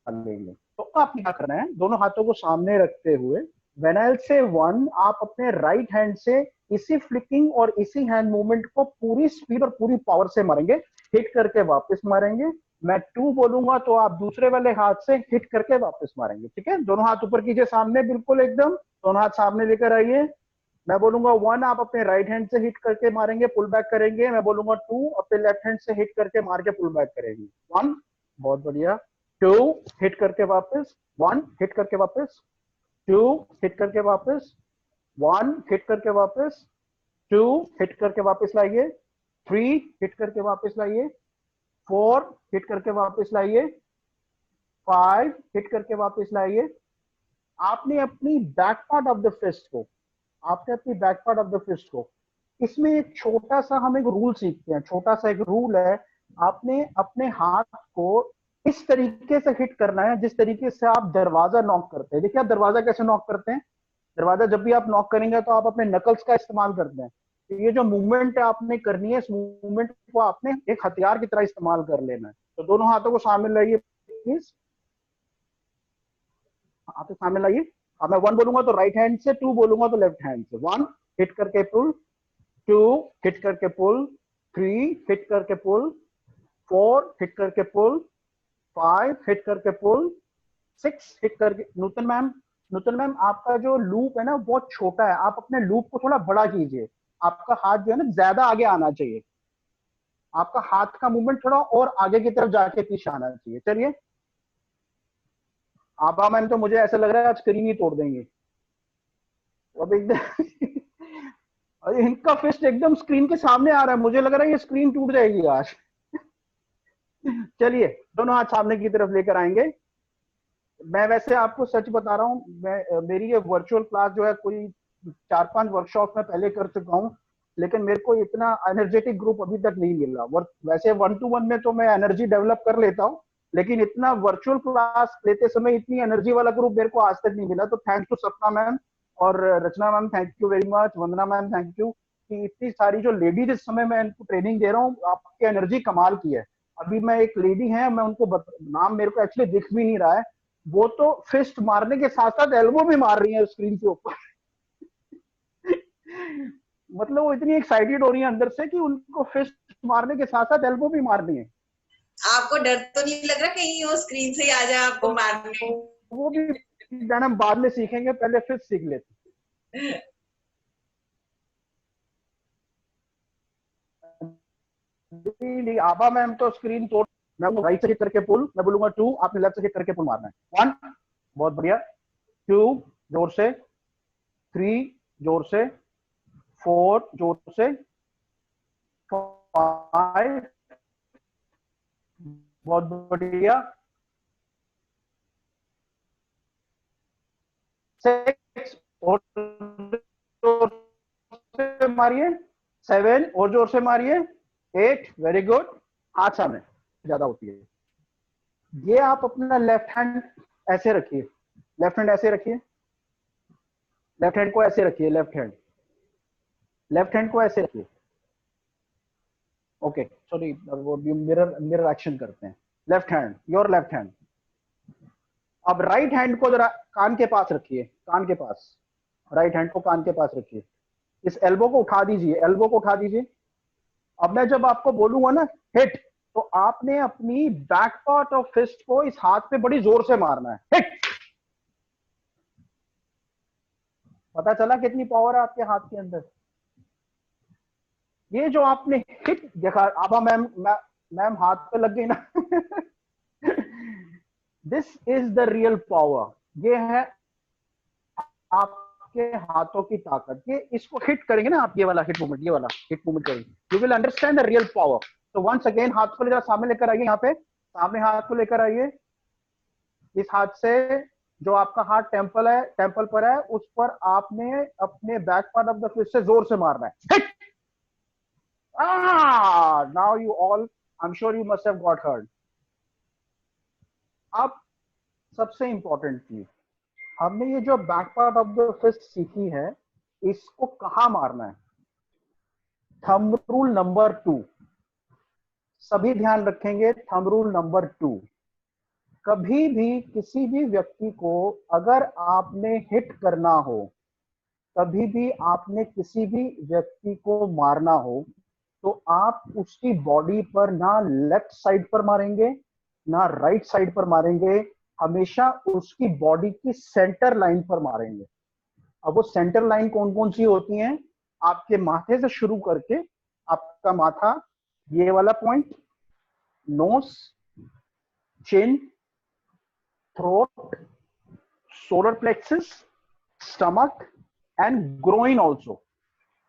डालेंगे। तो आपने क्या करना है, दोनों हाथों को सामने रखते हुए व्हेन आई से 1, आप अपने राइट हैंड से इसी फ्लिकिंग और इसी हैंड मूवमेंट को पूरी स्पीड और पूरी पावर से मारेंगे, हिट करके वापस मारेंगे। मैं 2 बोलूंगा तो आप दूसरे वाले हाथ से हिट करके वापस मारेंगे, ठीक है। दोनों हाथ ऊपर कीजिए सामने, बिल्कुल एकदम, दोनों हाथ सामने लेकर आइए। मैं बोलूंगा 1, आप अपने राइट हैंड से हिट करके मारेंगे, पुल बैक करेंगे। मैं बोलूंगा 2, अपने लेफ्ट हैंड से हिट करके मार के पुल बैक करेंगे। 1, बहुत बढ़िया। 2, हिट करके वापस। 1, हिट करके वापस। 2, हिट करके वापस। 1, हिट करके वापस। 2, हिट करके वापस लाइए। 3, हिट करके वापस लाइए। 4, हिट करके वापस लाइए। 5, हिट करके वापस लाइए। आपने अपनी back part of the fist को, आपने अपनी back part of the fist को, इसमें एक छोटा सा हम एक रूल सीखते हैं। छोटा सा एक रूल है, आपने अपने हाथ को इस तरीके से हिट करना है जिस तरीके से आप दरवाजा नॉक करते हैं। देखिए आप दरवाजा कैसे नॉक करते हैं। दरवाजा जब भी आप नॉक करेंगे तो आप अपने नकल्स का इस्तेमाल करते हैं। तो ये जो मूवमेंट है आपने करनी है, इस मूवमेंट को आपने एक हथियार की तरह इस्तेमाल कर लेना है। तो दोनों हाथों को सामने लाइए प्लीज, हाथों सामने लाइए। अब मैं 1 बोलूंगा तो राइट हैंड से, 2 बोलूंगा तो लेफ्ट हैंड से। 1, हिट करके पुल। 2, हिट करके पुल। 3, हिट करके पुल। 4, हिट करके पुल। 5, हिट करके पुल। 6, हिट करके। नूतन मैम आपका जो लूप है ना बहुत छोटा है, आप अपने लूप को थोड़ा बड़ा कीजिए। आपका हाथ जो है ना ज्यादा आगे आना चाहिए, आपका हाथ का मूवमेंट थोड़ा और आगे की तरफ जाके पीछे आना चाहिए। चलिए आभा मैम तो मुझे ऐसा लग रहा है आज स्क्रीन ही तोड़ देंगे अब एकदम। और इनका फिस्ट एकदम स्क्रीन के सामने आ रहा है, मुझे लग रहा है ये स्क्रीन टूट जाएगी आज। चलिए दोनों हाथ सामने की तरफ लेकर आएंगे। मैं वैसे आपको सच बता रहा हूँ, मैं मेरी ये वर्चुअल क्लास जो है कोई 4-5 वर्कशॉप में पहले कर चुका हूँ, लेकिन मेरे को इतना एनर्जेटिक ग्रुप अभी तक नहीं मिला। वैसे 1-to-1 में तो मैं एनर्जी डेवलप कर लेता हूँ, लेकिन इतना वर्चुअल क्लास लेते समय इतनी एनर्जी वाला ग्रुप मेरे को आज तक नहीं मिला। तो थैंक्स टू सपना मैम और Rachna ma'am, thank you very much. Vandana ma'am thank you कि इतनी सारी जो लेडीज इस समय मैं इनको ट्रेनिंग दे रहा हूँ, आपकी एनर्जी कमाल की है। अभी मैं एक लेडी है, मैं उनको नाम मेरे को एक्चुअली दिख भी नहीं रहा है, वो तो फिस्ट मारने के साथ साथ एल्बो भी मार रही है स्क्रीन के ऊपर। मतलब वो इतनी एक्साइटेड हो रही है अंदर से कि उनको फिस्ट मारने के साथ साथ एल्बो भी मारनी है। आपको डर तो नहीं लग रहा कहीं वो स्क्रीन से ही आ जाए आपको मारने? वो भी मैडम बाद में सीखेंगे, पहले फिस्ट सीख लेते। आभा मैम तो स्क्रीन तोड़, मैं राइट से हिट करके पुल, मैं बोलूंगा 2, आपने लेफ्ट से हिट करके पुल मारना है। 1 बहुत बढ़िया, 2 जोर से, 3 जोर से, 4 जोर से, 5 बहुत बढ़िया, 6 और जोर से मारिए, 7 और जोर से मारिए, 8 वेरी गुड। हाथ सामने ज्यादा होती है। ये आप अपना लेफ्ट हैंड ऐसे रखिए, लेफ्ट हैंड ऐसे रखिए, लेफ्ट हैंड को ऐसे रखिए, लेफ्ट हैंड को ऐसे रखिए। ओके सॉरी, वो मिरर एक्शन करते हैं। Left hand, your left hand. अब राइट हैंड को जरा कान के पास रखिए, कान के पास, राइट हैंड को कान के पास रखिए। इस एल्बो को उठा दीजिए, एल्बो को उठा दीजिए। अब मैं जब आपको बोलूंगा ना हिट, तो आपने अपनी बैक पार्ट ऑफ फिस्ट को इस हाथ पे बड़ी जोर से मारना है। हिट। पता चला कितनी पावर है आपके हाथ के अंदर? ये जो आपने हिट देखा, आभा मैम, मैम हाथ पे लग गई ना। This is the real power. ये है आपके हाथों की ताकत। ये इसको हिट करेंगे ना आप, ये वाला हिट मूवमेंट, ये वाला हिट मूवमेंट करेंगे, you will understand the real power. तो वंस अगेन हाथ को जरा सामने लेकर आइए, यहाँ पे सामने हाथ को लेकर आइए। इस हाथ से जो आपका हाथ टेम्पल है, टेम्पल पर है, उस पर आपने अपने back part of the fist से जोर से मारना है। Hit. Now you all, I am sure you must have got heard. अब सबसे इंपॉर्टेंट चीज, हमने ये जो back part of the fist सीखी है, इसको कहाँ मारना है? थंब रूल नंबर 2, सभी ध्यान रखेंगे। थंब रूल नंबर 2, कभी भी किसी भी व्यक्ति को अगर आपने हिट करना हो, कभी भी आपने किसी भी व्यक्ति को मारना हो, तो आप उसकी बॉडी पर ना लेफ्ट साइड पर मारेंगे ना राइट साइड पर मारेंगे, हमेशा उसकी बॉडी की सेंटर लाइन पर मारेंगे। अब वो सेंटर लाइन कौन कौन सी होती हैं? आपके माथे से शुरू करके, आपका माथा, ये वाला point, nose, chin, throat, solar plexus, stomach and groin also.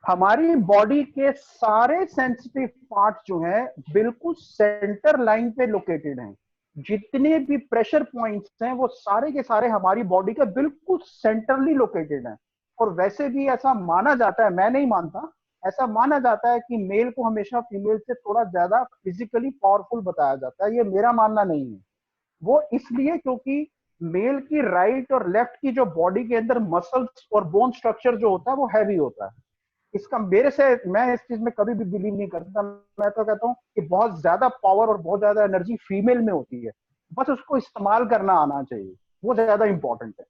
हमारी बॉडी के सारे सेंसिटिव पार्ट जो हैं बिल्कुल सेंटर लाइन पे लोकेटेड हैं। जितने भी प्रेशर पॉइंट्स हैं वो सारे के सारे हमारी बॉडी के बिल्कुल सेंटरली लोकेटेड हैं। और वैसे भी ऐसा माना जाता है, मैं नहीं मानता, ऐसा माना जाता है कि मेल को हमेशा फीमेल से थोड़ा ज्यादा फिजिकली पावरफुल बताया जाता है। ये मेरा मानना नहीं है, वो इसलिए क्योंकि मेल की राइट और लेफ्ट की जो बॉडी के अंदर मसल्स और बोन स्ट्रक्चर जो होता है वो हैवी होता है। इसका मेरे से, मैं इस चीज में कभी भी बिलीव नहीं करता। मैं तो कहता हूँ कि बहुत ज्यादा पावर और बहुत ज्यादा एनर्जी फीमेल में होती है, बस उसको इस्तेमाल करना आना चाहिए, वो ज्यादा इंपॉर्टेंट है।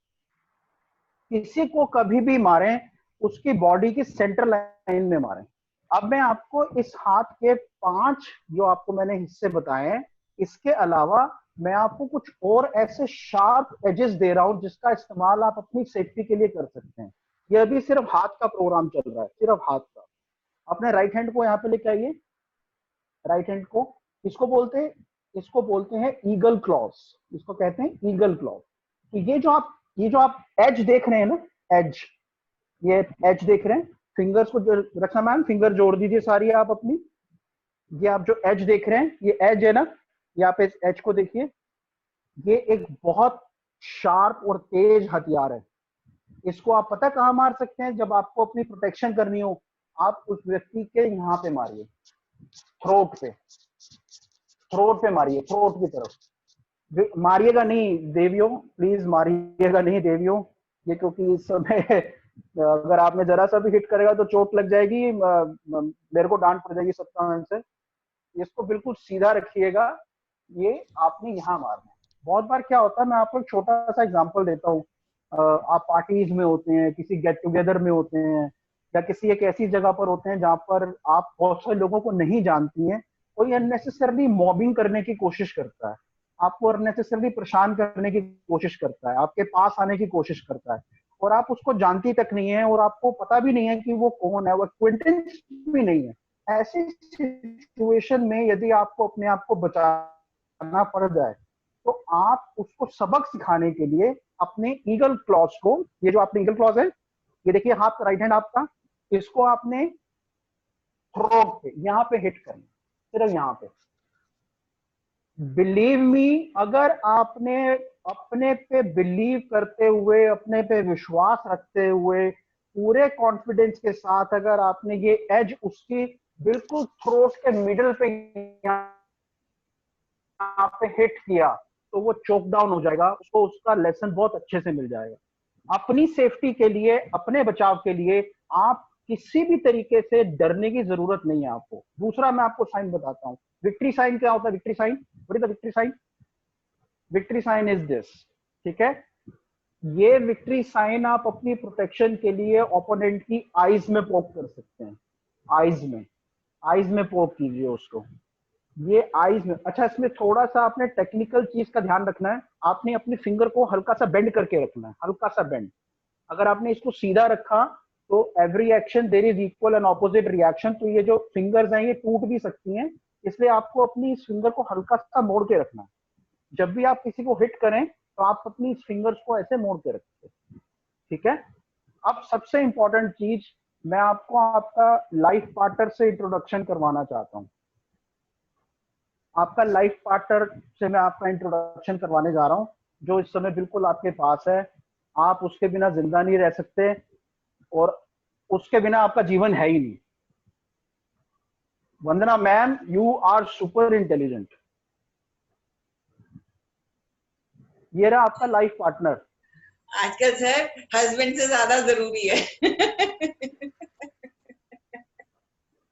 किसी को कभी भी मारें, उसकी बॉडी की सेंटर लाइन में मारें। अब मैं आपको इस हाथ के 5 जो आपको मैंने हिस्से बताए हैं, इसके अलावा मैं आपको कुछ और ऐसे शार्प एजेस दे रहा हूं जिसका इस्तेमाल आप अपनी सेफ्टी के लिए कर सकते हैं। यह भी सिर्फ हाथ का प्रोग्राम चल रहा है, सिर्फ हाथ का। अपने राइट हैंड को यहाँ पे लेके आइए, राइट हैंड को, इसको बोलते हैं ईगल क्लॉस, इसको कहते हैं ईगल क्लॉस। तो ये जो आप एज देख रहे हैं ना, एज, ये एज देख रहे हैं, फिंगर्स को रखना मैम, फिंगर जोड़ दीजिए सारी आप अपनी। ये आप जो एज देख रहे हैं, ये एज है ना, यहाँ पे इस एज को देखिए, ये एक बहुत शार्प और तेज हथियार है। इसको आप पता कहाँ मार सकते हैं? जब आपको अपनी प्रोटेक्शन करनी हो, आप उस व्यक्ति के यहाँ पे मारिए, थ्रोट पे मारिए, थ्रोट की तरफ मारिएगा नहीं देवियों, प्लीज मारिएगा नहीं देवियों, ये क्योंकि इस समय अगर आपने जरा सा भी हिट करेगा तो चोट लग जाएगी, मेरे को डांट पड़ जाएगी सत्ता से। इसको बिल्कुल सीधा रखिएगा, ये आपने यहाँ मारना है। बहुत बार क्या होता है, मैं आपको एक छोटा सा एग्जांपल देता हूँ, आप पार्टीज में होते हैं, किसी गेट टुगेदर में होते हैं, या किसी एक ऐसी जगह पर होते हैं जहां पर आप बहुत सारे लोगों को नहीं जानती हैं, कोई अननेसेसरली मॉबिंग करने की कोशिश करता है, आपको अननेसेसरली परेशान करने की कोशिश करता है, आपके पास आने की कोशिश करता है, और आप उसको जानती तक नहीं है, और आपको पता भी नहीं है कि वो कौन है, वो एक्विंटेंस भी नहीं है। ऐसी सिचुएशन में यदि आपको अपने आप को बचाना पड़ जाए, तो आप उसको सबक सिखाने के लिए अपने ईगल क्लॉज को, ये जो आपने ईगल क्लॉज है, ये देखिए हाथ राइट हैंड आपका, इसको आपने थ्रोट पे यहाँ पे हिट करना, सिर्फ यहाँ पे। बिलीव मी, अगर आपने अपने पे बिलीव करते हुए, अपने पे विश्वास रखते हुए, पूरे कॉन्फिडेंस के साथ अगर आपने ये एज उसकी बिल्कुल थ्रोट के मिडल पे यहाँ पे हिट किया, तो वो चोक डाउन हो जाएगा, उसको उसका लेसन बहुत अच्छे से मिल जाएगा। अपनी सेफ्टी के लिए, अपने बचाव के लिए आप किसी भी तरीके से डरने की जरूरत नहीं है आपको। दूसरा मैं आपको साइन बताता हूँ, विक्ट्री साइन क्या होता है? Victory sign, what is the victory sign? Victory sign is this, ठीक है? ये विक्ट्री साइन आप अपनी प्रोटेक्शन के लिए ओपोनेंट की आईज में पोक कर सकते हैं, आईज में पोक कीजिए उसको, ये आईज में। अच्छा, इसमें थोड़ा सा आपने टेक्निकल चीज का ध्यान रखना है, आपने अपनी फिंगर को हल्का सा बेंड करके रखना है, हल्का सा बेंड। अगर आपने इसको सीधा रखा तो every action there is equal and opposite reaction, तो ये जो फिंगर्स हैं ये टूट भी सकती हैं, इसलिए आपको अपनी इस फिंगर को हल्का सा मोड़ के रखना है। जब भी आप किसी को हिट करें तो आप अपनी इस फिंगर्स को ऐसे मोड़ के रखते हैं, ठीक है? अब सबसे इंपॉर्टेंट चीज, मैं आपको आपका लाइफ पार्टनर से इंट्रोडक्शन करवाना चाहता हूं। आपका लाइफ पार्टनर से मैं आपका इंट्रोडक्शन करवाने जा रहा हूं, जो इस समय बिल्कुल आपके पास है। आप उसके बिना जिंदा नहीं रह सकते, और उसके बिना आपका जीवन है ही नहीं। Vandana ma'am, you are super intelligent. ये रहा आपका लाइफ पार्टनर। आजकल सर हस्बैंड से ज्यादा जरूरी है।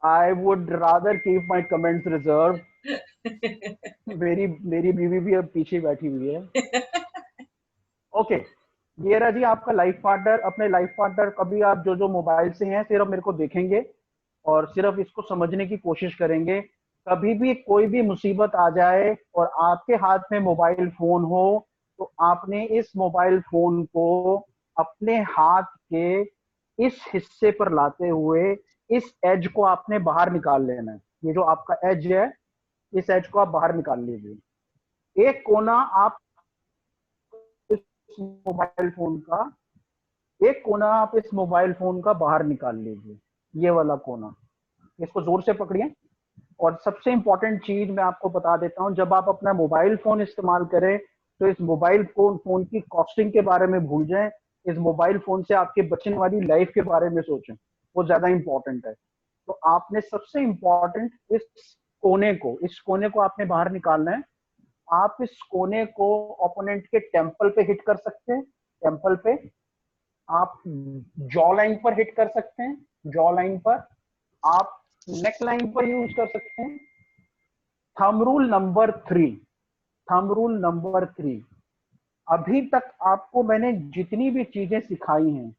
I would rather keep my comments reserved. मेरी बीवी भी अब पीछे बैठी हुई है। ओके, ये रहा जी आपका लाइफ पार्टनर। अपने लाइफ पार्टनर कभी आप जो मोबाइल से हैं सिर्फ मेरे को देखेंगे और सिर्फ इसको समझने की कोशिश करेंगे। कभी भी कोई भी मुसीबत आ जाए और आपके हाथ में मोबाइल फोन हो, तो आपने इस मोबाइल फोन को अपने हाथ के इस हिस्से पर लाते हुए इस एज को आपने बाहर निकाल लेना है। ये जो आपका एज है, इस एज को आप बाहर निकाल लीजिए। एक कोना आप इस मोबाइल फोन का, एक कोना आप इस मोबाइल फोन का बाहर निकाल लीजिए, ये वाला कोना। इसको जोर से पकड़िए। और सबसे इंपॉर्टेंट चीज मैं आपको बता देता हूं, जब आप अपना मोबाइल फोन इस्तेमाल करें तो इस मोबाइल फोन की कॉस्टिंग के बारे में भूल जाएं। इस मोबाइल फोन से आपके बचने वाली लाइफ के बारे में सोचें, वो ज्यादा इंपॉर्टेंट है। तो आपने सबसे इंपॉर्टेंट इस कोने को आपने बाहर निकालना है। आप इस कोने को ओपोनेंट के टेम्पल पे हिट कर सकते हैं, टेम्पल पे। आप जॉ लाइन पर हिट कर सकते हैं, जॉ लाइन पर। आप नेक लाइन पर यूज कर सकते हैं। Thumb rule number 3, thumb rule number 3, अभी तक आपको मैंने जितनी भी चीजें सिखाई हैं,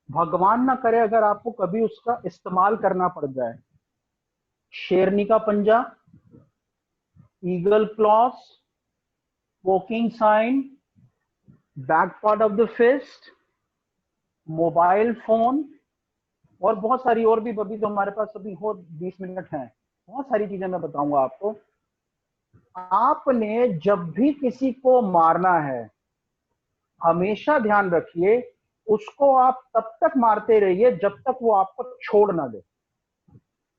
भगवान ना करे अगर आपको कभी उसका इस्तेमाल करना पड़ जाए। शेरनी का पंजा, eagle claws, poking sign, back part of the fist, mobile phone, और बहुत सारी और भी। अभी तो हमारे पास अभी और 20 मिनट हैं, बहुत सारी चीजें मैं बताऊंगा आपको। आपने जब भी किसी को मारना है, हमेशा ध्यान रखिए, उसको आप तब तक मारते रहिए जब तक वो आपको छोड़ ना दे।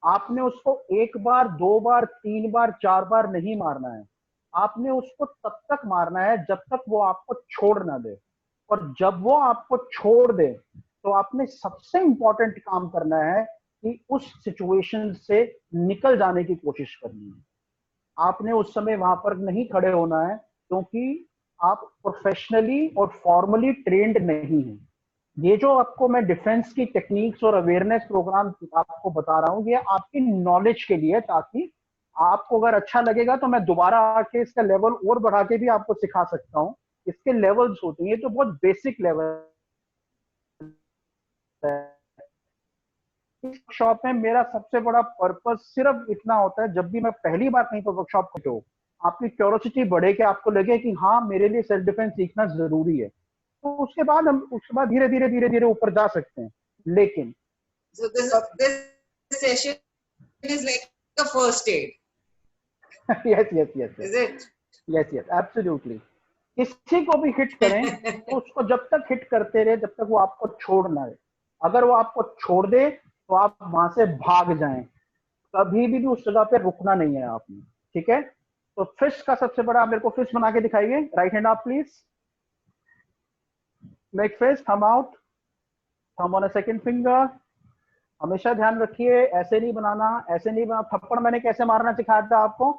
आपने उसको 1 बार 2 बार 3 बार 4 बार नहीं मारना है, आपने उसको तब तक मारना है जब तक वो आपको छोड़ ना दे। और जब वो आपको छोड़ दे तो आपने सबसे इंपॉर्टेंट काम करना है कि उस सिचुएशन से निकल जाने की कोशिश करनी है। आपने उस समय वहां पर नहीं खड़े होना है, क्योंकि आप प्रोफेशनली और फॉर्मली ट्रेंड नहीं हैं। ये जो आपको मैं डिफेंस की टेक्निक्स और अवेयरनेस प्रोग्राम आपको बता रहा हूँ, ये आपकी नॉलेज के लिए, ताकि आपको अगर अच्छा लगेगा तो मैं दोबारा आके इसका लेवल और बढ़ा के भी आपको सिखा सकता हूँ। इसके लेवल्स होते हैं, तो बहुत बेसिक लेवल है। इस वर्कशॉप में मेरा सबसे बड़ा पर्पस सिर्फ इतना होता है, जब भी मैं पहली बार कहीं पर वर्कशॉप करता हूँ, आपकी क्यूरियोसिटी बढ़े कि आपको लगे कि हाँ मेरे लिए सेल्फ डिफेंस सीखना जरूरी है, तो उसके बाद धीरे धीरे धीरे धीरे ऊपर जा सकते हैं। लेकिन So this session is like a first aid. yes, Is it? Absolutely. किसी को भी हिट करें तो उसको जब तक हिट करते रहे जब तक वो आपको छोड़ ना दे। अगर वो आपको छोड़ दे तो आप वहां से भाग जाएं, कभी भी उस जगह पे रुकना नहीं है आपने। ठीक है, तो फिस्ट का सबसे बड़ा, मेरे को फिस्ट बना के दिखाइए। राइट हैंड आप please, make fist, thumb out, thumb on a second finger. हमेशा ध्यान रखिए, ऐसे नहीं बनाना, ऐसे नहीं बना। थप्पड़ मैंने कैसे मारना सिखाया था आपको?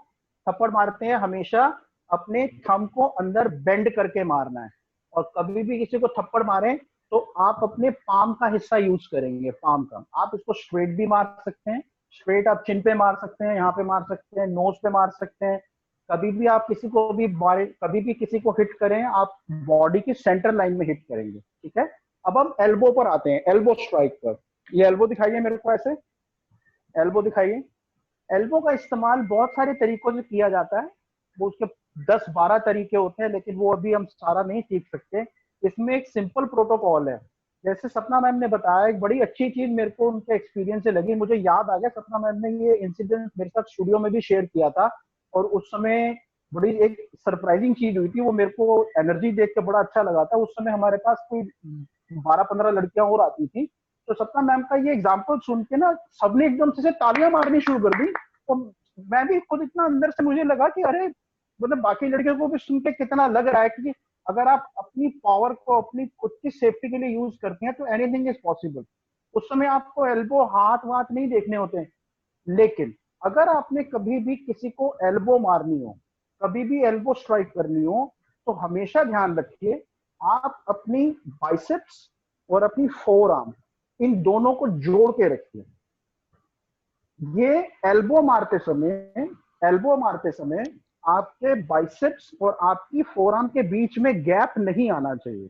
थप्पड़ मारते हैं हमेशा अपने थंब को अंदर बेंड करके मारना है, और कभी भी किसी को थप्पड़ मारें तो आप अपने पाम का हिस्सा यूज करेंगे, पाम का। आप इसको स्ट्रेट भी मार सकते हैं, स्ट्रेट आप चिन पे मार सकते हैं, यहाँ पे मार सकते हैं, नोज पे मार सकते हैं। कभी भी आप किसी को भी मारे, कभी भी किसी को हिट करें, आप बॉडी की सेंटर लाइन में हिट करेंगे। ठीक है, अब हम एल्बो पर आते हैं, एल्बो स्ट्राइक पर। ये एल्बो दिखाइए मेरे को, ऐसे एल्बो दिखाइए। एल्बो का इस्तेमाल बहुत सारे तरीकों से किया जाता है, वो उसके 10-12 तरीके होते हैं, लेकिन वो अभी हम सारा नहीं सीख सकते। इसमें एक सिंपल प्रोटोकॉल है। जैसे सपना मैम ने बताया, एक बड़ी अच्छी चीज मेरे को उनके एक्सपीरियंस से लगी, मुझे याद आ गया, सपना मैम ने ये इंसिडेंट मेरे साथ स्टूडियो में भी शेयर किया था, और उस समय बड़ी एक सरप्राइजिंग चीज हुई थी। वो मेरे को एनर्जी देख के बड़ा अच्छा लगा था। उस समय हमारे पास कोई 12-15 लड़कियां और आती थी, तो सपना मैम का ये एग्जाम्पल सुन के ना सबने एकदम से तालियां मारनी शुरू कर दी। और मैं भी खुद इतना अंदर से मुझे लगा कि अरे, मतलब बाकी लड़कियों को भी सुन के कितना लग रहा है कि अगर आप अपनी पावर को अपनी खुद की सेफ्टी के लिए यूज करते हैं तो एनीथिंग इज पॉसिबल। उस समय आपको एल्बो हाथ वाथ नहीं देखने होते। लेकिन अगर आपने कभी भी किसी को एल्बो मारनी हो, कभी भी एल्बो स्ट्राइक करनी हो, तो हमेशा ध्यान रखिए आप अपनी बाइसेप्स और अपनी फोर आर्म, इन दोनों को जोड़ के रखिए। ये एल्बो मारते समय आपके बाइसेप्स और आपकी फोरआर्म के बीच में गैप नहीं आना चाहिए।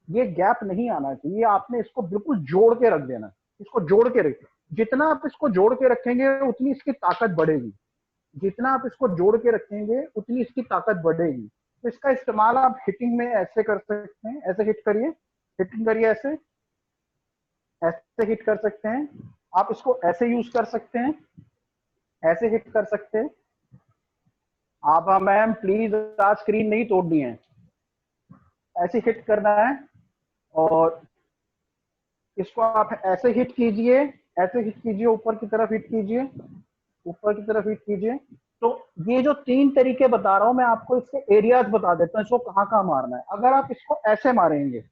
ये गैप नहीं आना चाहिए, आपने इसको बिल्कुल जोड़ के रख देना। इसको जोड़ के रखिए, जितना आप इसको जोड़ के रखेंगे उतनी इसकी ताकत बढ़ेगी। जितना आप इसको जोड़ के रखेंगे उतनी इसकी ताकत बढ़ेगी। तो इसका इस्तेमाल आप हिटिंग में ऐसे कर सकते हैं, ऐसे हिट करिए, हिटिंग करिए, ऐसे ऐसे हिट कर सकते हैं। आप इसको ऐसे यूज कर सकते हैं, ऐसे हिट कर सकते हैं आप। मैम प्लीज आज स्क्रीन नहीं तोड़नी है, ऐसे हिट करना है। और इसको आप ऐसे हिट कीजिए, ऐसे हिट कीजिए, ऊपर की तरफ हिट कीजिए, ऊपर की तरफ हिट कीजिए। तो ये जो 3 तरीके बता रहा हूं मैं आपको, इसके एरियाज बता देता हूँ, इसको कहाँ कहाँ मारना है। अगर आप इसको ऐसे मारेंगे,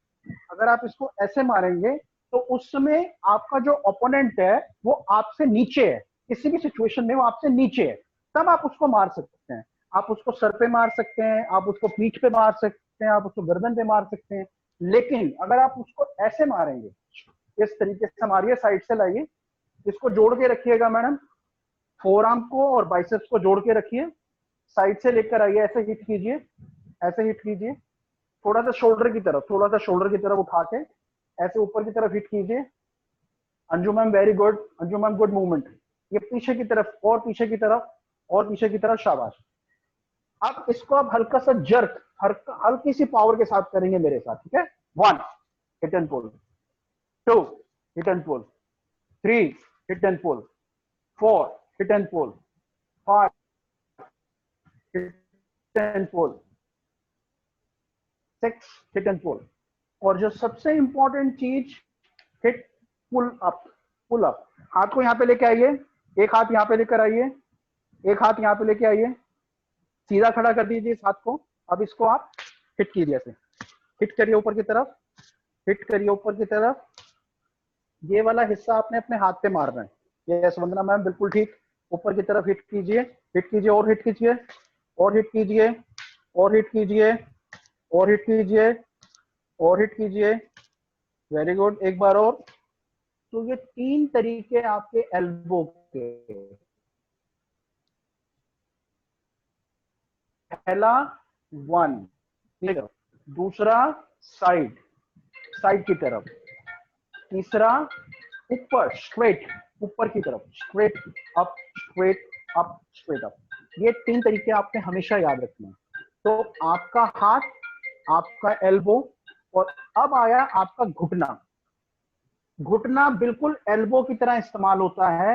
अगर आप इसको ऐसे मारेंगे, तो उस समय आपका जो ओपोनेंट है वो आपसे नीचे है, किसी भी सिचुएशन में वो आपसे नीचे है, तब आप उसको मार सकते हैं। आप उसको सर पे मार सकते हैं, आप उसको पीठ पे मार सकते हैं, आप उसको गर्दन पे मार सकते हैं। लेकिन अगर आप उसको ऐसे मारेंगे, इस तरीके से मारिए, साइड से लाइए, इसको जोड़ के रखिएगा मैडम, फोर आर्म को और बाइसेप्स को जोड़ के रखिए, साइड से लेकर आइए, ऐसे हिट कीजिए, ऐसे हिट कीजिए, थोड़ा सा शोल्डर की तरफ, थोड़ा सा शोल्डर की तरफ उठा के ऐसे ऊपर की तरफ हिट कीजिए। Anju ma'am very good, Anju ma'am good movement. ये पीछे की तरफ, और पीछे की तरफ, और पीछे की तरफ, शाबाश। अब इसको आप हल्का सा जर्क, हल्की सी पावर के साथ करेंगे मेरे साथ, ठीक है? 1 hit and pull, 2 hit and pull, 3 hit and pull, 4 hit and pull, 5 hit and pull, 6 hit and pull. और जो सबसे इंपॉर्टेंट चीज, hit pull up. Pull up, हाथ को यहाँ पे लेके आइए, एक हाथ यहाँ पे लेकर आइए, एक हाथ यहाँ पे लेके आइए, सीधा खड़ा कर दीजिए इस हाथ को। अब इसको आप हिट कीजिए, ऐसे हिट करिए ऊपर की तरफ, हिट करिए ऊपर की तरफ। ये वाला हिस्सा आपने अपने हाथ पे मारना है। यस वंदना मैम, बिल्कुल ठीक। ऊपर की तरफ हिट कीजिए, हिट कीजिए, और हिट कीजिए, और हिट कीजिए, और हिट कीजिए, और हिट कीजिए, और हिट कीजिए। वेरी गुड, एक बार और। तो ये 3 तरीके आपके एल्बो के। पहला 1, दूसरा साइड, साइड की तरफ, तीसरा ऊपर स्ट्रेट, ऊपर की तरफ, straight up, straight up, straight up. ये 3 तरीके आपने हमेशा याद रखने हैं। तो आपका हाथ, आपका एल्बो, और अब आया आपका घुटना। घुटना बिल्कुल एल्बो की तरह इस्तेमाल होता है।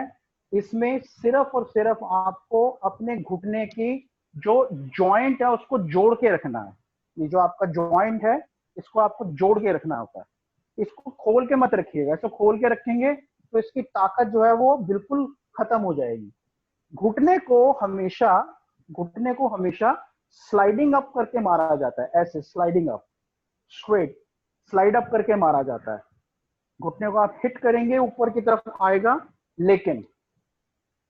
इसमें सिर्फ और सिर्फ आपको अपने घुटने की जो जॉइंट है उसको जोड़ के रखना है। ये जो आपका जॉइंट है इसको आपको जोड़ के रखना होता है। इसको खोल के मत रखिएगा, इसको खोल के रखेंगे तो इसकी ताकत जो है वो बिल्कुल खत्म हो जाएगी। घुटने को हमेशा स्लाइडिंग अप करके मारा जाता है, ऐसे sliding up, straight slide up करके मारा जाता है। घुटने को आप हिट करेंगे ऊपर की तरफ आएगा, लेकिन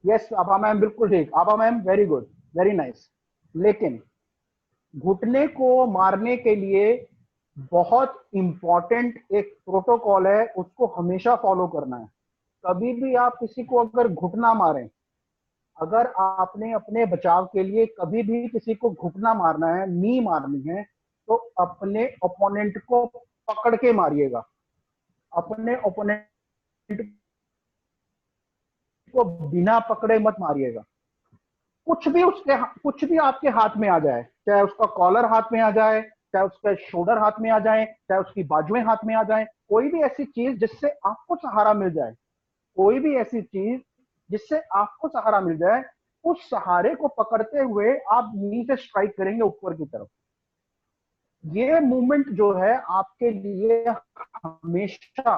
यस आभा मैम, बिल्कुल ठीक, Abha ma'am, very good, very nice. लेकिन घुटने को मारने के लिए बहुत इंपॉर्टेंट एक प्रोटोकॉल है, उसको हमेशा फॉलो करना है। कभी भी आप किसी को अगर घुटना मारें, अगर आपने अपने बचाव के लिए कभी भी किसी को घुटना मारना है, नी मारनी है, तो अपने ओपोनेंट को पकड़ के मारिएगा। अपने ओपोनेंट को बिना पकड़े मत मारिएगा। कुछ भी आपके हाथ में आ जाए, चाहे उसका कॉलर हाथ में आ जाए, चाहे उसका शोल्डर हाथ में आ जाए, चाहे उसकी बाजुएं हाथ में आ जाए, कोई भी ऐसी चीज जिससे आपको सहारा मिल जाए, कोई भी ऐसी चीज जिससे आपको सहारा मिल जाए, उस सहारे को पकड़ते हुए आप नी से स्ट्राइक करेंगे ऊपर की तरफ। ये मूवमेंट जो है आपके लिए हमेशा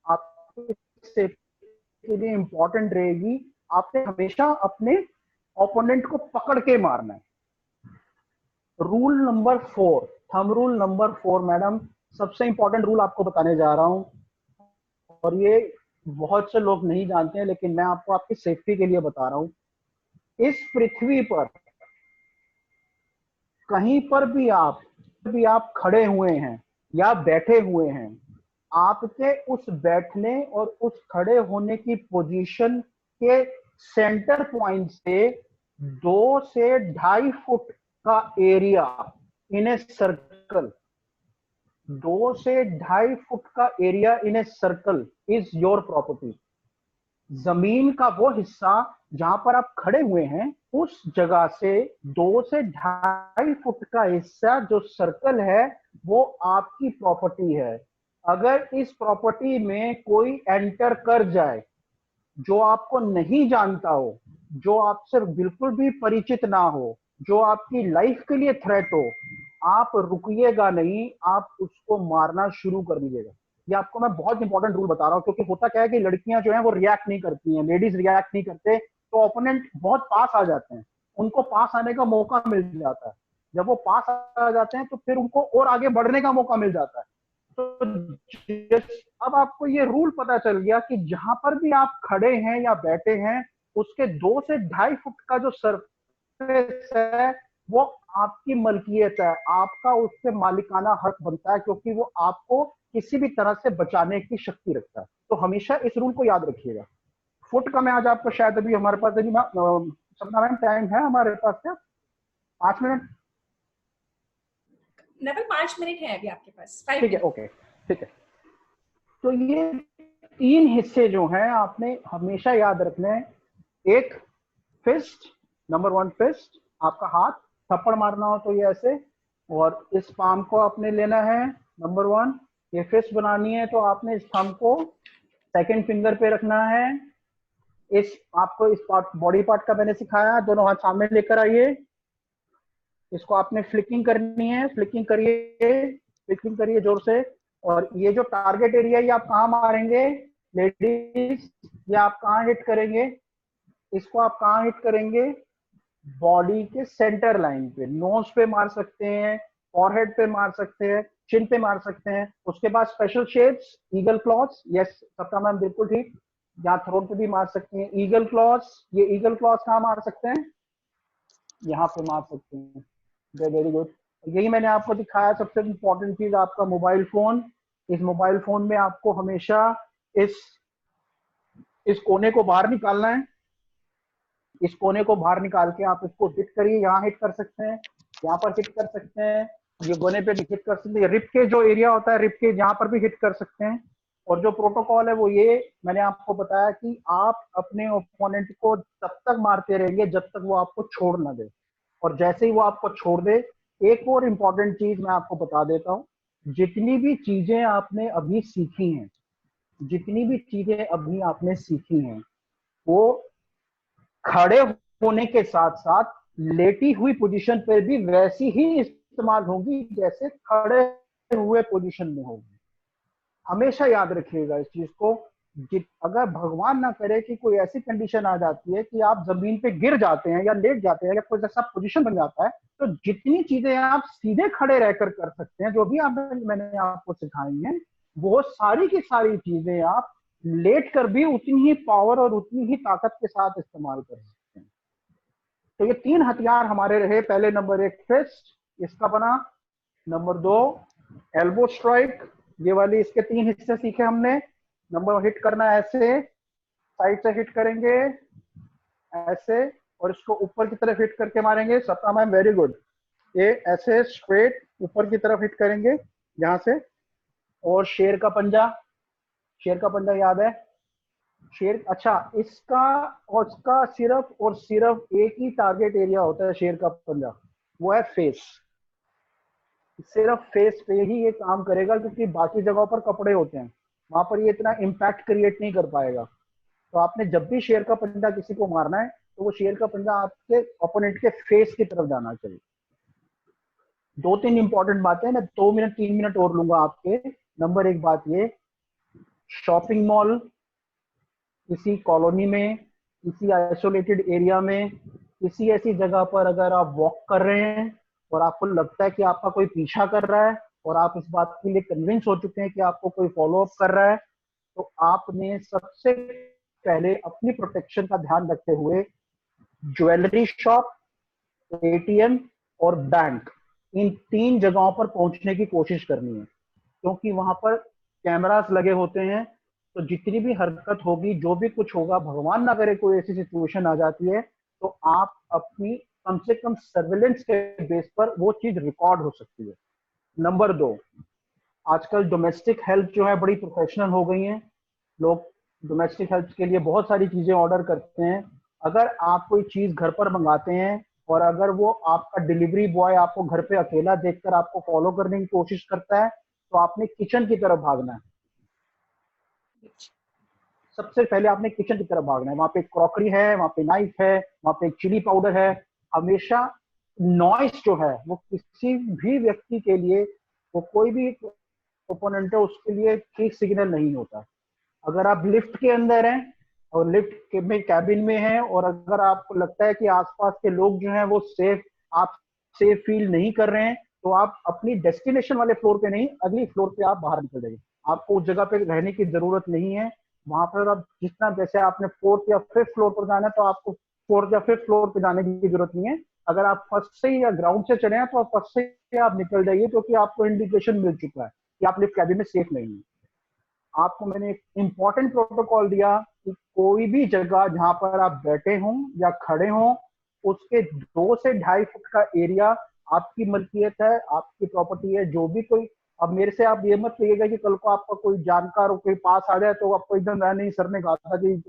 आपके सेफ्टी के लिए इंपॉर्टेंट रहेगी। आपने हमेशा अपने ओपोनेंट को पकड़ के मारना है। Rule number 4, thumb rule number 4 madam, सबसे इंपॉर्टेंट रूल आपको बताने जा रहा हूं, और ये बहुत से लोग नहीं जानते हैं, लेकिन मैं आपको आपकी सेफ्टी के लिए बता रहा हूं। इस पृथ्वी पर कहीं पर भी आप खड़े हुए हैं या बैठे हुए हैं, आपके उस बैठने और उस खड़े होने की पोजीशन के सेंटर पॉइंट से 2 से 2.5 फुट का एरिया इन ए सर्कल, 2 से 2.5 फुट का area in a circle is your property. जमीन का वो हिस्सा जहां पर आप खड़े हुए हैं, उस जगह से 2 से 2.5 फुट का हिस्सा जो सर्कल है वो आपकी प्रॉपर्टी है। अगर इस प्रॉपर्टी में कोई एंटर कर जाए जो आपको नहीं जानता हो, जो आपसे बिल्कुल भी परिचित ना हो, जो आपकी लाइफ के लिए थ्रेट हो, आप रुकिएगा नहीं, आप उसको मारना शुरू कर दीजिएगा। ये आपको मैं बहुत इंपॉर्टेंट रूल बता रहा हूँ, क्योंकि होता क्या है कि लड़कियां जो हैं वो रिएक्ट नहीं करती हैं, लेडीज रिएक्ट नहीं करते, तो ओपोनेंट बहुत पास आ जाते हैं, उनको पास आने का मौका मिल जाता है। जब वो पास आ जाते हैं तो फिर उनको और आगे बढ़ने का मौका मिल जाता है। तो अब आपको ये रूल पता चल गया कि जहां पर भी आप खड़े हैं या बैठे हैं, उसके 2 से 2.5 फुट का जो सरफेस है वो आपकी मलकियत है, आपका उस पर मालिकाना हक बनता है, क्योंकि वो आपको किसी भी तरह से बचाने की शक्ति रखता है। तो हमेशा इस रूल को याद रखिएगा। फुट का मैं आज आपको शायद अभी हमारे पास सपना मैम टाइम है हमारे पास क्या 5 मिनट? नवल 5 मिनट है अभी आपके पास। ठीक है, ओके, ठीक है। तो ये 3 हिस्से जो हैं आपने हमेशा याद रखने हैं। एक फिस्ट, नंबर 1 फिस्ट, आपका हाथ, थप्पड़ मारना हो तो ये ऐसे, और इस पाम को आपने लेना है नंबर 1। ये फिस्ट बनानी है तो आपने इस थंब को सेकंड फिंगर पे रखना है। आपको इस पार्ट, बॉडी पार्ट का मैंने सिखाया, दोनों हाथ सामने लेकर आइए, इसको आपने फ्लिकिंग करनी है, फ्लिकिंग करिए, पिकिंग करिए जोर से। और ये जो टारगेट एरिया ये आप कहाँ मारेंगे लेडीज, ये आप कहाँ हिट करेंगे, इसको आप कहाँ हिट करेंगे, बॉडी के सेंटर लाइन पे, नोज पे मार सकते हैं, फॉरहेड पे मार सकते हैं, चिन पे मार सकते हैं। उसके बाद special shapes, eagle clause, yes सबका मैम बिल्कुल ठीक, यहाँ थ्रोट पे भी मार सकते हैं ईगल क्लॉज। ये ईगल क्लॉज कहाँ मार सकते हैं, यहाँ पे मार सकते हैं, वेरी गुड। यही मैंने आपको दिखाया सबसे इंपॉर्टेंट चीज, आपका मोबाइल फोन। इस मोबाइल फोन में आपको हमेशा इस कोने को बाहर निकालना है, इस कोने को बाहर निकाल के आप इसको हिट करिए, यहाँ हिट कर सकते हैं, यहाँ पर हिट कर सकते हैं, ये कोने पे भी हिट कर सकते हैं, रिप के जो एरिया होता है रिप के यहाँ पर भी हिट कर सकते हैं। और जो प्रोटोकॉल है वो ये मैंने आपको बताया कि आप अपने ओपोनेंट को तब तक मारते रहेंगे जब तक वो आपको छोड़ ना दे, और जैसे ही वो आपको छोड़ दे, एक और इम्पॉर्टेंट चीज मैं आपको बता देता हूँ, जितनी भी चीजें आपने अभी सीखी हैं, जितनी भी चीजें अभी आपने सीखी हैं, वो खड़े होने के साथ साथ लेटी हुई पोजीशन पर भी वैसी ही इस्तेमाल होगी जैसे खड़े हुए पोजीशन में होगी। हमेशा याद रखिएगा इस चीज को। अगर भगवान ना करे कि कोई ऐसी कंडीशन आ जाती है कि आप जमीन पे गिर जाते हैं या लेट जाते हैं या कोई ऐसा पोजीशन बन जाता है, तो जितनी चीजें आप सीधे खड़े रहकर कर सकते हैं, जो भी मैंने आपको सिखाई हैं, वो सारी की सारी चीजें आप लेट कर भी उतनी ही पावर और उतनी ही ताकत के साथ इस्तेमाल कर सकते हैं। तो ये 3 हथियार हमारे रहे। पहले नंबर 1 फिस्ट, इसका बना। नंबर 2 एल्बो स्ट्राइक, ये वाली इसके 3 हिस्से सीखे हमने। नंबर हिट करना ऐसे, साइड से हिट करेंगे ऐसे, और इसको ऊपर की तरफ हिट करके मारेंगे। सपना मैम वेरी गुड। ये ऐसे स्ट्रेट ऊपर की तरफ हिट करेंगे यहां से। और शेर का पंजा, शेर का पंजा याद है, शेर, अच्छा इसका और इसका सिर्फ एक ही टारगेट एरिया होता है शेर का पंजा, वो है फेस। सिर्फ फेस पे ही ये काम करेगा, क्योंकि बाकी जगहों पर कपड़े होते हैं, वहां पर ये इतना इम्पैक्ट क्रिएट नहीं कर पाएगा। तो आपने जब भी शेर का पंजा किसी को मारना है, तो वो शेर का पंजा आपके ओपोनेंट के फेस की तरफ जाना चाहिए। 2-3 इंपॉर्टेंट बातें, मैं 2 मिनट 3 मिनट और लूंगा आपके। नंबर 1 बात ये, शॉपिंग मॉल, किसी कॉलोनी में, किसी आइसोलेटेड एरिया में, किसी ऐसी जगह पर अगर आप वॉक कर रहे हैं और आपको लगता है कि आपका कोई पीछा कर रहा है और आप इस बात के लिए कन्विंस हो चुके हैं कि आपको कोई फॉलो अप कर रहा है, तो आपने सबसे पहले अपनी प्रोटेक्शन का ध्यान रखते हुए ज्वेलरी शॉप, एटीएम और बैंक, इन 3 जगहों पर पहुंचने की कोशिश करनी है, क्योंकि वहां पर कैमरास लगे होते हैं। तो जितनी भी हरकत होगी, जो भी कुछ होगा, भगवान ना करे कोई ऐसी सिचुएशन आ जाती है, तो आप अपनी कम से कम सर्विलेंस के बेस पर वो चीज रिकॉर्ड हो सकती है। नंबर 2, आजकल डोमेस्टिक हेल्प जो है बड़ी प्रोफेशनल हो गई हैं। लोग डोमेस्टिक हेल्प के लिए बहुत सारी चीजें ऑर्डर करते हैं। अगर आप कोई चीज घर पर मंगाते हैं और अगर वो आपका डिलीवरी बॉय आपको घर पे अकेला देखकर आपको फॉलो करने की कोशिश करता है, तो आपने किचन की तरफ भागना है। सबसे पहले आपने किचन की तरफ भागना है। वहां पे क्रॉकरी है, वहां पे नाइफ है, वहां पे चिली पाउडर है। हमेशा नॉइस जो है वो किसी भी व्यक्ति के लिए, वो कोई भी ओपोनेंट है उसके लिए ठीक सिग्नल नहीं होता। अगर आप लिफ्ट के अंदर हैं और लिफ्ट में कैबिन में हैं और अगर आपको लगता है कि आसपास के लोग जो हैं वो सेफ, आप सेफ फील नहीं कर रहे हैं, तो आप अपनी डेस्टिनेशन वाले फ्लोर पे नहीं, अगली फ्लोर पे आप बाहर निकल जाइए। आपको उस जगह पे रहने की जरूरत नहीं है। वहां पर आप जितना, जैसे आपने 4th या 5th फ्लोर पर जाना है, तो आपको 4th या 5th फ्लोर पे जाने की जरूरत नहीं है। अगर आप फर्स्ट से या ग्राउंड से चले हैं, तो आप फर्स्ट से आप निकल जाइए, क्योंकि आपको इंडिकेशन मिल चुका है कि आप लिफ्ट कैबिन में सेफ नहीं है। आपको मैंने एक इंपॉर्टेंट प्रोटोकॉल दिया कि कोई भी जगह जहां पर आप बैठे हों या खड़े हों, उसके 2 से 2.5 फुट का एरिया आपकी मलकियत है, आपकी प्रॉपर्टी है। जो भी कोई, अब मेरे से आप ये मत कहिएगा कि कल को आपका कोई जानकार कोई पास आ जाए तो आपको एकदम नहीं, सर ने कहा था कि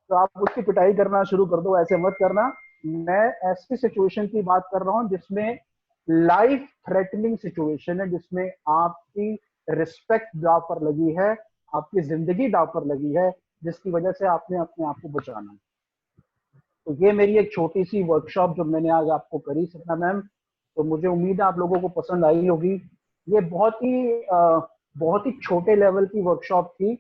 तो आप उसकी पिटाई करना शुरू कर दो, ऐसे मत करना। मैं ऐसी सिचुएशन की बात कर रहा हूं जिसमें लाइफ थ्रेटनिंग सिचुएशन है, जिसमें आपकी रिस्पेक्ट दांव पर लगी है, आपकी जिंदगी दांव पर लगी है, जिसकी वजह से आपने अपने आप को बचाना है। तो ये मेरी एक छोटी सी वर्कशॉप जो मैंने आज आपको करी सपना मैम, तो मुझे उम्मीद है आप लोगों को पसंद आई होगी। ये बहुत ही छोटे लेवल की वर्कशॉप थी,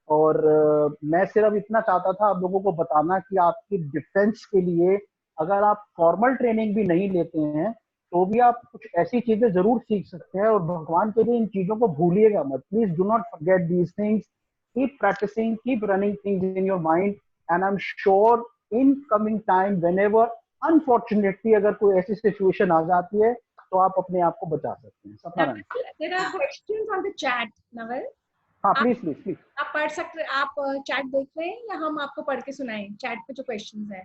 और मैं सिर्फ इतना चाहता था आप लोगों को बताना कि आपकी डिफेंस के लिए अगर आप फॉर्मल ट्रेनिंग भी नहीं लेते हैं तो भी आप कुछ ऐसी चीजें जरूर सीख सकते हैं, और भगवान के लिए इन चीजों को भूलिएगा मत। Please do not forget these things, keep practising, keep running things in your mind, and I am sure in coming time whenever unfortunately अगर कोई ऐसी सिचुएशन आ जाती है तो आप अपने आप को बचा सकते हैं। सपना ma'am. There are questions on the chat, Naval. हाँ प्लीज प्लीज प्लीज। आप पढ़ सकते, आप चैट देख रहे हैं या हम आपको पढ़ के सुनाएं चैट पे जो क्वेश्चंस है?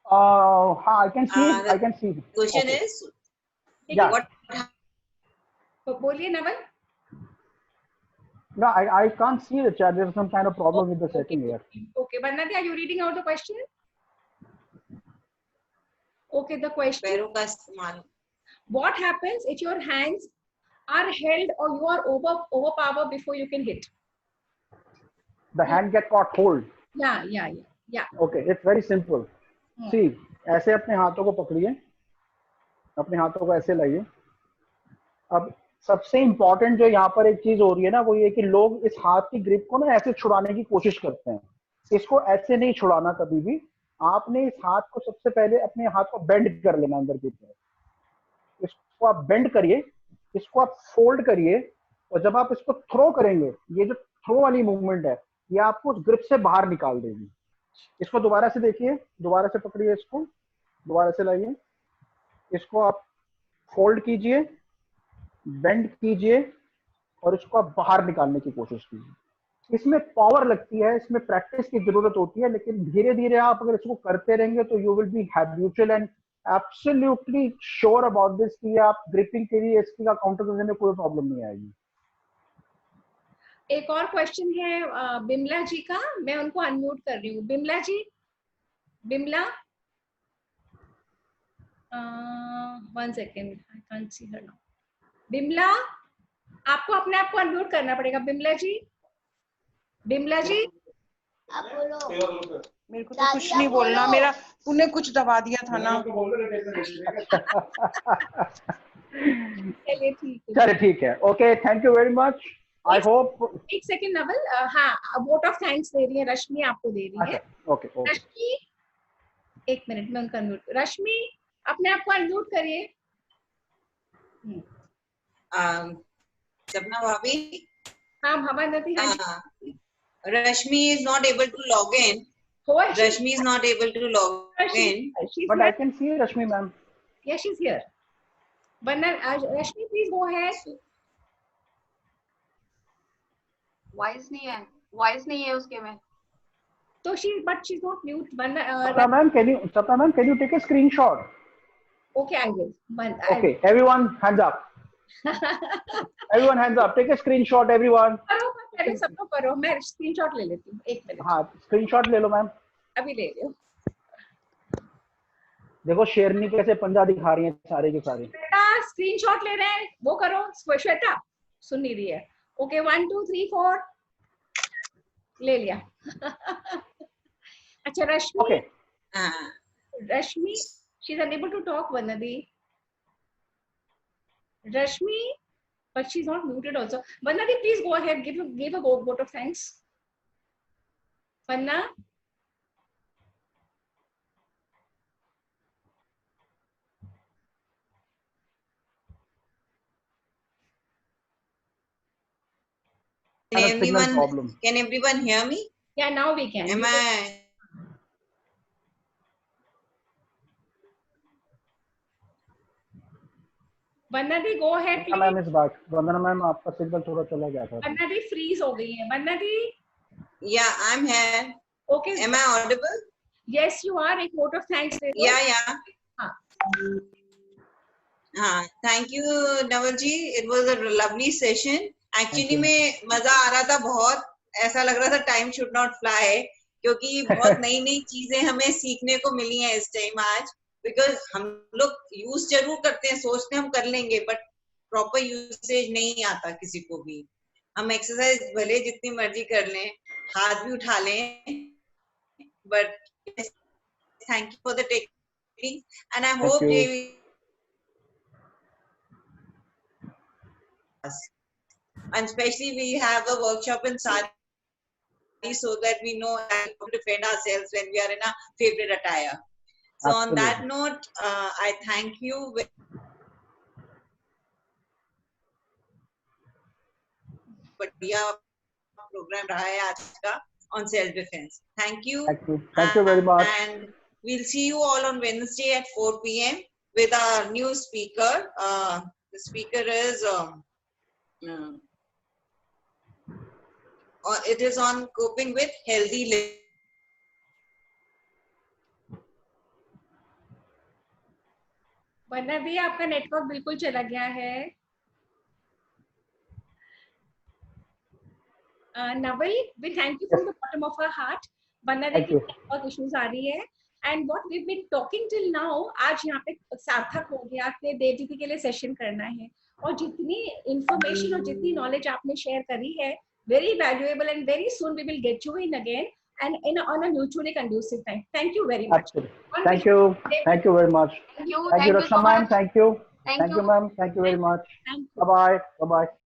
हाँ, I can see it. I can see it. Question Okay. is, Yeah. what बोलिए Naval. No, I can't see the chat. There's some kind of problem with the setting here. Okay, Varnati, are you reading out the question? Okay, the question. पैरों का इस्तेमाल. What happens if your hands are held or you are overpowered before you can hit? The hand get caught hold. Yeah. Okay, it's very simple. See, ऐसे अपने हाथों को पकड़िए, अपने हाथों को ऐसे लाइए। अब सबसे इम्पोर्टेंट जो यहाँ पर एक चीज हो रही है ना, वो ये कि लोग इस हाथ की ग्रिप को ना ऐसे छुड़ाने की कोशिश करते हैं। इसको ऐसे नहीं छुड़ाना कभी भी। आपने इस हाथ को सबसे पहले अपने हाथ को बेंड कर लेना अंदर की तरफ। इसको आप बेंड करिए, इसको आप फोल्ड करिए, और जब आप इसको थ्रो करेंगे, ये जो थ्रो वाली मूवमेंट है, ये आपको उस ग्रिप से बाहर निकाल देगी। इसको दोबारा से देखिए, दोबारा से पकड़िए, इसको दोबारा से लाइए, इसको आप फोल्ड कीजिए, बेंड कीजिए, और इसको आप बाहर निकालने की कोशिश कीजिए। इसमें पावर लगती है, इसमें प्रैक्टिस की जरूरत होती है, लेकिन धीरे धीरे आप अगर इसको करते रहेंगे तो you will be habitual and absolutely sure about this कि आप ग्रिपिंग के लिए इसकी का काउंटर करने में कोई प्रॉब्लम नहीं आएगी। एक और क्वेश्चन है बिमला जी का, मैं उनको अनम्यूट कर रही हूँ। Bimla ji, Bimla, 1 second, I can't see her now. Bimla, आपको अपने आप को अनम्यूट करना पड़ेगा। बिमला जी, बिमला जी, आप बोलो। मेरे को तो कुछ नहीं बोलना, मेरा तूने कुछ दबा दिया था ना। चलिए ठीक है, okay, thank you very much. I hope. एक सेकेंड नवल, हाँ, वोट ऑफ थैंक्स दे रही है रश्मि, आपको दे रही है। ओके। रश्मि, एक मिनट में उनका अनम्यूट। रश्मि, अपने आप को अनम्यूट करिए। सपना भाभी, हाँ भवानती, Rashmi is not able to log in. Rashmi is not able to log in. But I can see Rashmi ma'am. Yeah, she's here. Rashmi, please go ahead. Voice नहीं है उसके में। So but she's not mute. Sapna ma'am, can you take a screenshot? Okay, I will. Okay, everyone hands up. Everyone hands up. Take a screenshot, everyone. पहले सब लोग करो, मैं screenshot ले लेती हूँ। एक मिनट। हाँ, स्क्रीनशॉट ले लो मैम। अभी ले लो। देखो शेरनी कैसे पंजा दिखा रही है सारे के सारे। बेटा स्क्रीनशॉट ले रहे हैं, वो करो। श्वेता सुन नहीं रही है। ओके, 1 2 3 4 ले लिया। अच्छा रश्मि। Okay. Rashmi, she is unable to talk, Vanadi. Rashmi, but she's not muted also. Vanadi, please go ahead. Give a vote of thanks. Vanna. Can everyone hear me? Yeah, now we can. Am I? Vanadi, go ahead, please. Ma'am इस बात, वंदना ma'am आपका signal थोड़ा चला गया था। Vanadi freeze हो गई है। Vanadi. Yeah, I'm here. Okay. Am I audible? Yes, you are. एक vote of thanks दे दो। Yeah. हाँ, thank you Naval ji. It was a lovely session. Actually में मजा आ रहा था बहुत. ऐसा लग रहा था time should not fly, क्योंकि बहुत नई चीजें हमें सीखने को मिली हैं इस टाइम आज. Because हम लोग यूज जरूर करते हैं, सोचते हम कर लेंगे, बट प्रॉपर यूसेज नहीं आता किसी को भी. हम एक्सरसाइज भले जितनी मर्जी कर लें, हाथ भी उठा लें, but thank you for the technique and I hope And especially we have a workshop in sari, so that we know how to defend ourselves when we are in our favorite attire. So on that note, I thank you. बढ़िया program रहा है आज का on self defense. Thank you. Thank you very much. And we'll see you all on Wednesday at 4 p.m. with our new speaker. The speaker is it is on coping with healthy living. वरना भी आपका network बिल्कुल चला गया है. Naval, we thank you from the bottom of our heart. वरना देखिए network issues आ रही है. And what we've been talking till now, आज यहाँ पे सार्थक हो गया कि देव दीदी के लिए सेशन करना है, और जितनी information और जितनी knowledge आपने share करी है, very valuable, and very soon we will get you in again and on a mutually conducive time. Thank you very much. Thank you very much. Thank you, Raksha ma'am. Thank you, Thank you ma'am. Thank you very much. Bye bye.